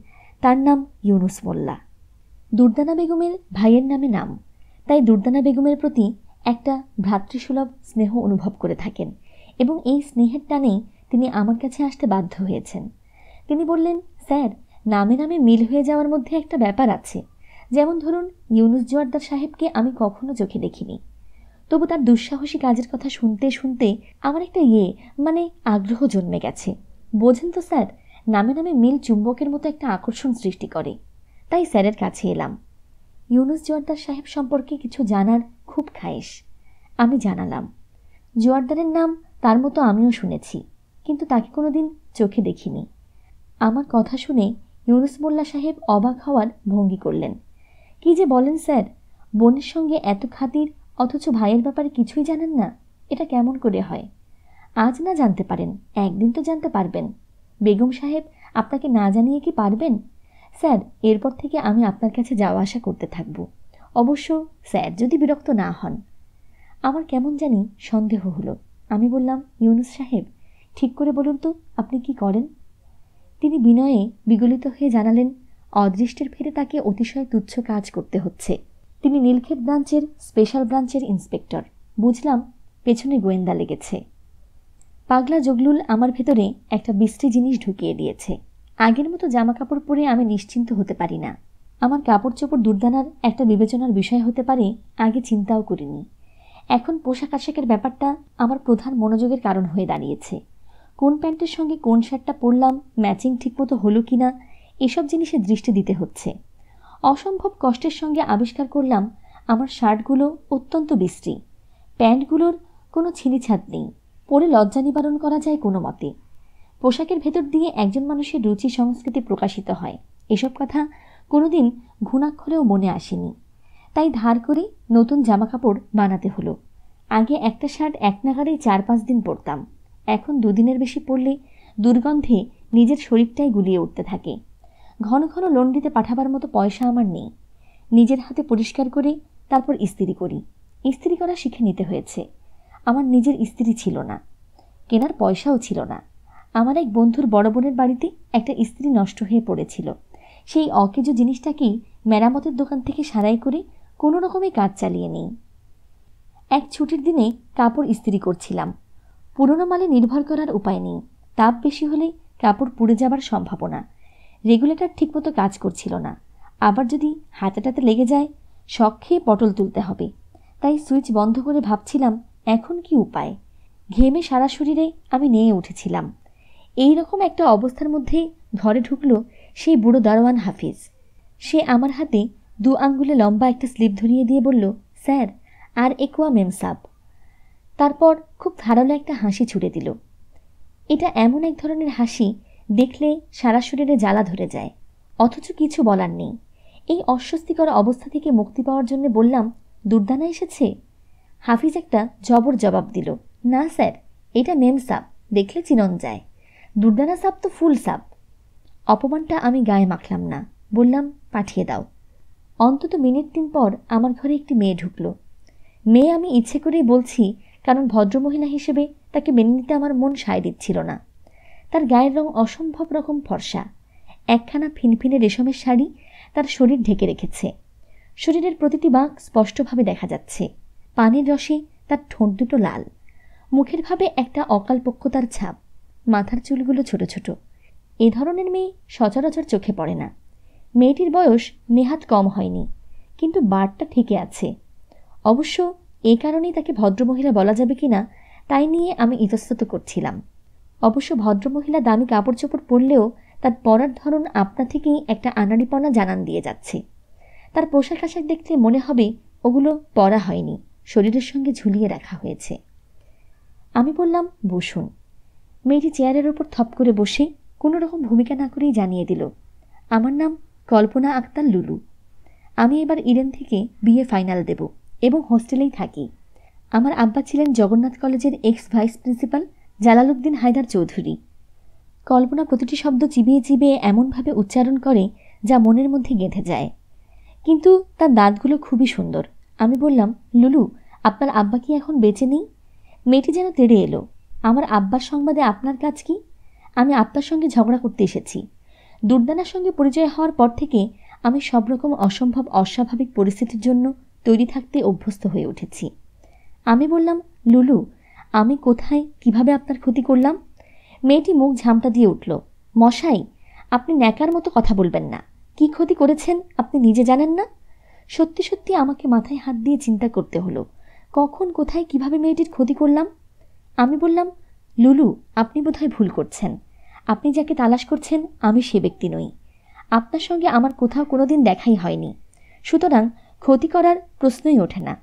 Speaker 1: তার নাম ইউনুস মোল্লা। দুর্দানা বেগমের ভাইয়ের নামে নাম, তাই দুর্দানা বেগমের প্রতি একটা ভ্রাতৃসুলভ স্নেহ অনুভব করে থাকেন এবং এই স্নেহের টানেই তিনি আমার কাছে আসতে বাধ্য হয়েছেন। তিনি বললেন, স্যার, নামে নামে মিল হয়ে যাওয়ার মধ্যে একটা ব্যাপার আছে। যেমন ধরুন, ইউনুস জোয়ারদার সাহেবকে আমি কখনো চোখে দেখিনি, তবু তার দুঃসাহসী কাজের কথা শুনতে শুনতে আমার একটা আগ্রহ জন্মে গেছে। বোঝেন তো স্যার, নামে নামে মিল চুম্বকের মতো একটা আকর্ষণ সৃষ্টি করে। তাই স্যারের কাছে এলাম। ইউনুস জোয়ারদার সাহেব সম্পর্কে কিছু জানার খুব খায়েশ। আমি জানালাম। জোয়ারদারের নাম তার মতো আমিও শুনেছি, কিন্তু তাকে কোনোদিন চোখে দেখিনি। আমার কথা শুনে ইউনুস মোল্লা সাহেব অবাক হওয়ার ভঙ্গি করলেন। কি যে বলেন স্যার, বোনের সঙ্গে এত খাতির অথচ ভাইয়ের ব্যাপারে কিছুই জানেন না, এটা কেমন করে হয়? আজ না জানতে পারেন, একদিন তো জানতে পারবেন। বেগম সাহেব আপনাকে না জানিয়ে কি পারবেন? স্যার, এরপর থেকে আমি আপনার কাছে যাওয়া আসা করতে থাকব, অবশ্য স্যার যদি বিরক্ত না হন। আমার কেমন জানি সন্দেহ হলো। আমি বললাম, ইউনুস সাহেব, ঠিক করে বলুন তো আপনি কি করেন? তিনি বিনয়ে বিগলিত হয়ে জানালেন, অদৃষ্টের ফেরে তাকে অতিশয় তুচ্ছ কাজ করতে হচ্ছে। তিনি নীলক্ষেত ব্রাঞ্চের স্পেশাল ব্রাঞ্চের ইন্সপেক্টর। বুঝলাম পেছনে গোয়েন্দা লেগেছে। পাগলা জগলুল আমার ভেতরে একটা বিশ্রী জিনিস ঢুকিয়ে দিয়েছে। আগের মতো জামা কাপড় পরে আমি নিশ্চিন্ত হতে পারি না। আমার কাপড় চোপড় দুর্দানার একটা বিবেচনার বিষয় হতে পারে আগে চিন্তাও করিনি। এখন পোশাক আশাকের ব্যাপারটা আমার প্রধান মনোযোগের কারণ হয়ে দাঁড়িয়েছে। কোন প্যান্টের সঙ্গে কোন শার্টটা পরলাম, ম্যাচিং ঠিকমতো হলো কিনা, এসব জিনিসে দৃষ্টি দিতে হচ্ছে। অসম্ভব কষ্টের সঙ্গে আবিষ্কার করলাম আমার শার্টগুলো অত্যন্ত বিশ্রী, প্যান্টগুলোর কোনো ছিঁড়িছাদ নেই, পরে লজ্জা নিবারণ করা যায় কোনো মতে। পোশাকের ভেতর দিয়ে একজন মানুষের রুচি সংস্কৃতি প্রকাশিত হয়, এসব কথা কোনোদিন ঘুণাক্ষরেও মনে আসেনি। তাই ধার করে নতুন জামাকাপড় বানাতে হলো। আগে একটা শার্ট এক নাগাড়েই 4-5 দিন পরতাম, এখন 2 দিনের বেশি পরলে দুর্গন্ধে নিজের শরীরটাই গুলিয়ে উঠতে থাকে। ঘন ঘন লন্ড্রিতে পাঠাবার মতো পয়সা আমার নেই। নিজের হাতে পরিষ্কার করে তারপর ইস্ত্রি করি। ইস্ত্রি করা শিখে নিতে হয়েছে। আমার নিজের ইস্ত্রি ছিল না। কেনার পয়সাও ছিল না। আমার এক বন্ধুর বড় বোনের বাড়িতে একটা ইস্ত্রি নষ্ট হয়ে পড়েছিল। সেই অকেজো জিনিসটাকেই মেরামতের দোকান থেকে সারাই করে কোনো রকমে কাজ চালিয়ে নেই। এক ছুটির দিনে কাপড় ইস্ত্রি করছিলাম। পুরনো মালে নির্ভর করার উপায় নেই। তাপ বেশি হলে কাপড় পুড়ে যাবার সম্ভাবনা। রেগুলেটর ঠিকমতো কাজ করছিল না। আবার যদি হাতাটাতে লেগে যায়, শখ খেয়ে পটল তুলতে হবে। তাই সুইচ বন্ধ করে ভাবছিলাম এখন কি উপায়। ঘেমে সারা শরীরে আমি নেয়ে উঠেছিলাম। এই রকম একটা অবস্থার মধ্যে ঘরে ঢুকলো সেই বুড়ো দারোয়ান হাফিজ। সে আমার হাতে 2 আঙ্গুলে লম্বা একটা স্লিপ ধরিয়ে দিয়ে বলল, স্যার, আর একোয়া মেম সাব। তারপর খুব ধারালো একটা হাসি ছুড়ে দিল। এটা এমন এক ধরনের হাসি, দেখলে সারা শরীরে জ্বালা ধরে যায়, অথচ কিছু বলার নেই। এই অস্বস্তিকর অবস্থা থেকে মুক্তি পাওয়ার জন্য বললাম, দুর্দানা এসেছে? হাফিজ একটা জবর জবাব দিল, না স্যার, এটা মেম সাব, দেখলে চিনন যায়। দুর্দানা সাব তো ফুল সাব। অপমানটা আমি গায়ে মাখলাম না, বললাম, পাঠিয়ে দাও। অন্তত মিনিট 3 পর আমার ঘরে একটি মেয়ে ঢুকল। মেয়ে আমি ইচ্ছে করেই বলছি, কারণ ভদ্রমহিলা হিসেবে তাকে মেনে নিতে আমার মন সায় দিচ্ছিল না। তার গায়ের রং অসম্ভব রকম ফর্সা। একখানা ফিনফিনে রেশমের শাড়ি তার শরীর ঢেকে রেখেছে। শরীরের প্রতিটি বাঁক স্পষ্টভাবে দেখা যাচ্ছে। পানির রসে তার ঠোঁট দুটো লাল। মুখের ভাবে একটা অকালপক্যতার ছাপ। মাথার চুলগুলো ছোট ছোট। এ ধরনের মেয়ে সচরাচর চোখে পড়ে না। মেয়েটির বয়স নেহাত কম হয়নি, কিন্তু বারটা ঠিকই আছে। অবশ্য এ কারণেই তাকে ভদ্রমহিলা বলা যাবে কিনা তাই নিয়ে আমি ইতস্তত করছিলাম। অবশ্য ভদ্রমহিলা দামি কাপড় চোপড় পরলেও তার পরার ধরন আপনা থেকেই একটা আনাড়িপনা জানান দিয়ে যাচ্ছে। তার পোশাক আশাক দেখলে মনে হবে ওগুলো পরা হয়নি, শরীরের সঙ্গে ঝুলিয়ে রাখা হয়েছে। আমি বললাম, বসুন। মেয়েটি চেয়ারের ওপর থপ করে বসে কোনো রকম ভূমিকা না করেই জানিয়ে দিল, আমার নাম কল্পনা আক্তার লুলু। আমি এবার ইডেন থেকে বিএ ফাইনাল দেব এবং হোস্টেলেই থাকি। আমার আব্বা ছিলেন জগন্নাথ কলেজের ex vice principal Jalaluddin Haider Chowdhury. কল্পনা প্রতিটি শব্দ চিবিয়ে চিবিয়ে এমনভাবে উচ্চারণ করে যা মনের মধ্যে গেঁথে যায়, কিন্তু তার দাঁতগুলো খুবই সুন্দর। আমি বললাম, লুলু, আপনার আব্বা কি এখন বেঁচে নেই? মেয়েটি যেন তেড়ে এলো, আমার আব্বার সংবাদে আপনার কাজ কি? আমি আপনার সঙ্গে ঝগড়া করতে এসেছি। দুর্দানার সঙ্গে পরিচয় হওয়ার পর থেকে আমি সব রকম অসম্ভব অস্বাভাবিক পরিস্থিতির জন্য তৈরি থাকতে অভ্যস্ত হয়ে উঠেছি। আমি বললাম, লুলু, আমি কোথায় কিভাবে আপনার ক্ষতি করলাম? মেয়েটি মুখ ঝামটা দিয়ে উঠল, মশাই, আপনি ন্যাকার মতো কথা বলবেন না। কি ক্ষতি করেছেন আপনি নিজে জানেন না? সত্যি সত্যি আমাকে মাথায় হাত দিয়ে চিন্তা করতে হলো, কখন কোথায় কিভাবে মেয়েটির ক্ষতি করলাম। আমি বললাম, লুলু, আপনি বোধহয় ভুল করছেন। আপনি যাকে তালাশ করছেন আমি সে ব্যক্তি নই। আপনার সঙ্গে আমার কোথাও কোনোদিন দেখাই হয়নি, সুতরাং ক্ষতি করার প্রশ্নই ওঠে না।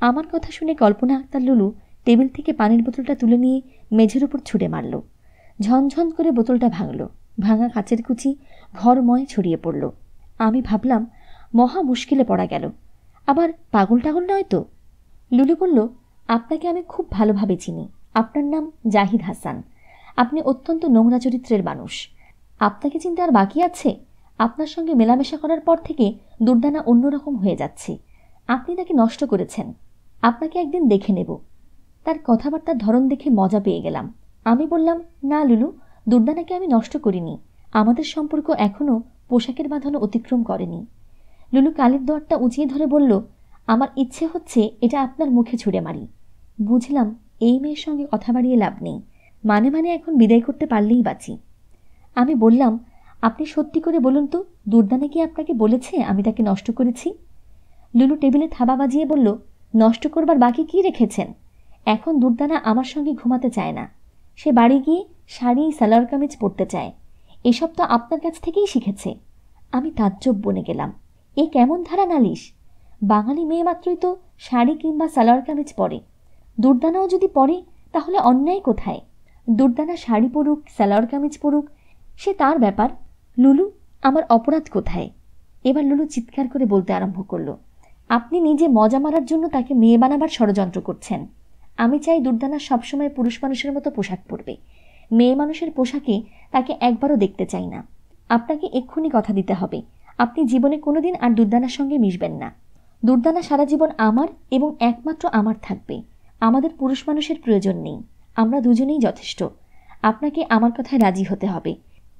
Speaker 1: আমার কথা শুনে কল্পনা আক্তার লুলু টেবিল থেকে পানির বোতলটা তুলে নিয়ে মেঝের উপর ছুঁড়ে মারল। ঝনঝন করে বোতলটা ভাঙল। ভাঙা কাচের কুচি ঘরময় ছড়িয়ে পড়ল। আমি ভাবলাম, মহা মুশকিলে পড়া গেল। আবার পাগল টাগল নয় তো? লুলু বলল, আপনাকে আমি খুব ভালোভাবে চিনি। আপনার নাম জাহিদ হাসান। আপনি অত্যন্ত নোংরা চরিত্রের মানুষ। আপনাকে চিনতে আর বাকি আছে? আপনার সঙ্গে মেলামেশা করার পর থেকে দুর্দানা অন্যরকম হয়ে যাচ্ছে। আপনি তাকে নষ্ট করেছেন। আপনাকে একদিন দেখে নেব। তার কথাবার্তার ধরন দেখে মজা পেয়ে গেলাম। আমি বললাম, না লুলু, দুর্দানাকে আমি নষ্ট করিনি। আমাদের সম্পর্ক এখনও পোশাকের বাঁধনও অতিক্রম করেনি। লুলু কালির দোয়ারটা উঁচিয়ে ধরে বলল, আমার ইচ্ছে হচ্ছে এটা আপনার মুখে ছুঁড়ে মারি। বুঝলাম এই মেয়ের সঙ্গে কথা বাড়িয়ে লাভ নেই, মানে মানে এখন বিদায় করতে পারলেই বাঁচি। আমি বললাম, আপনি সত্যি করে বলুন তো, দুর্দানা কি আপনাকে বলেছে আমি তাকে নষ্ট করেছি? লুলু টেবিলে থাবা বাজিয়ে বলল, নষ্ট করবার বাকি কি রেখেছেন? এখন দুর্দানা আমার সঙ্গে ঘুমাতে চায় না। সে বাড়ি গিয়ে শাড়ি সালোয়ার কামিজ পরতে চায়। এসব তো আপনার কাছ থেকেই শিখেছে। আমি তাজ্জব বনে গেলাম। এ কেমন ধারা নালিশ? বাঙালি মেয়ে মাত্রই তো শাড়ি কিংবা সালোয়ার কামিজ পরে। দুর্দানাও যদি পরে তাহলে অন্যায় কোথায়? দুর্দানা শাড়ি পরুক, সালোয়ার কামিজ পরুক, সে তার ব্যাপার। লুলু, আমার অপরাধ কোথায়? এবার লুলু চিৎকার করে বলতে আরম্ভ করল, আপনি নিজে মজা মারার জন্য তাকে মেয়ে বানাবার ষড়যন্ত্র করছেন। আমি চাই দুর্দানা সবসময় পুরুষ মানুষের মতো পোশাক পরবে। মেয়ে মানুষের পোশাকে তাকে একবারও দেখতে চাই না। আপনাকে এক্ষুনি কথা দিতে হবে, আপনি জীবনে কোনোদিন আর দুর্দানার সঙ্গে মিশবেন না। দুর্দানা সারা জীবন আমার এবং একমাত্র আমার থাকবে। আমাদের পুরুষ মানুষের প্রয়োজন নেই। আমরা দুজনেই যথেষ্ট। আপনাকে আমার কথায় রাজি হতে হবে,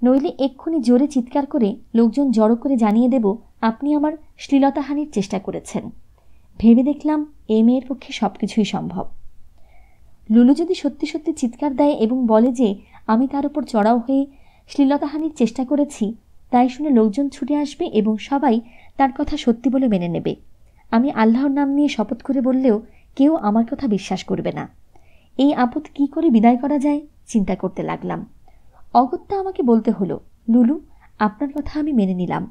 Speaker 1: নইলে এক্ষুনি জোরে চিৎকার করে লোকজন জড়ো করে জানিয়ে দেব আপনি আমার শ্লীলতাহানির চেষ্টা করেছেন। ভেবে দেখলাম এই মেয়ের পক্ষে সব কিছুই সম্ভব। লুলু যদি সত্যি সত্যি চিৎকার দেয় এবং বলে যে আমি তার উপর চড়াও হয়ে শ্লীলতাহানির চেষ্টা করেছি, তাই শুনে লোকজন ছুটে আসবে এবং সবাই তার কথা সত্যি বলে মেনে নেবে। আমি আল্লাহর নাম নিয়ে শপথ করে বললেও কেউ আমার কথা বিশ্বাস করবে না। এই আপদ কি করে বিদায় করা যায় চিন্তা করতে লাগলাম। অগত্যা আমাকে বলতে হলো, লুলু, আপনার কথা আমি মেনে নিলাম।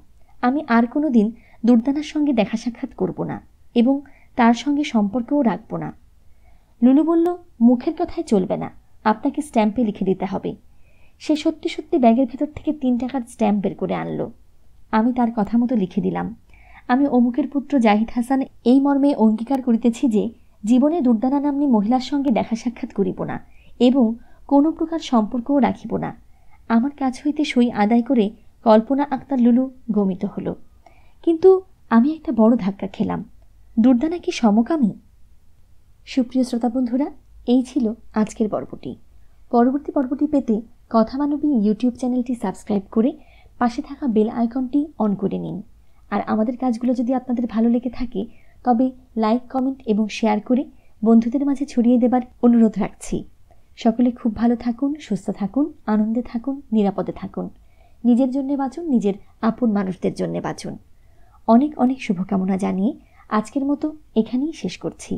Speaker 1: আমি আর কোনো দিন দুর্দানার সঙ্গে দেখা সাক্ষাৎ করব না এবং তার সঙ্গে সম্পর্কও রাখব না। লুলু বলল, মুখের কথায় চলবে না, আপনাকে স্ট্যাম্পে লিখে দিতে হবে। সে সত্যি সত্যি ব্যাগের ভেতর থেকে 3 টাকার স্ট্যাম্প বের করে আনলো। আমি তার কথা মতো লিখে দিলাম, আমি অমুকের পুত্র জাহিদ হাসান এই মর্মে অঙ্গীকার করিতেছি যে জীবনে দুর্দানা নাম্নী মহিলার সঙ্গে দেখা সাক্ষাৎ করিব না এবং কোনো প্রকার সম্পর্কও রাখিব না। আমার কাছ হইতে সই আদায় করে কল্পনা আক্তার লুলু গমিত হল। কিন্তু আমি একটা বড় ধাক্কা খেলাম। দুর্দানা কি সমকামী? সুপ্রিয় শ্রোতা বন্ধুরা, এই ছিল আজকের পর্বটি। পরবর্তী পর্বটি পেতে কথা মানবী ইউটিউব চ্যানেলটি সাবস্ক্রাইব করে পাশে থাকা বেল আইকনটি অন করে নিন। আর আমাদের কাজগুলো যদি আপনাদের ভালো লেগে থাকে তবে লাইক, কমেন্ট এবং শেয়ার করে বন্ধুদের মাঝে ছড়িয়ে দেবার অনুরোধ রাখছি। সকলে খুব ভালো থাকুন, সুস্থ থাকুন, আনন্দে থাকুন, নিরাপদে থাকুন। নিজের জন্য বাঁচুন, নিজের আপন মানুষদের জন্য বাঁচুন। অনেক অনেক শুভকামনা জানিয়ে আজকের মতো এখানেই শেষ করছি।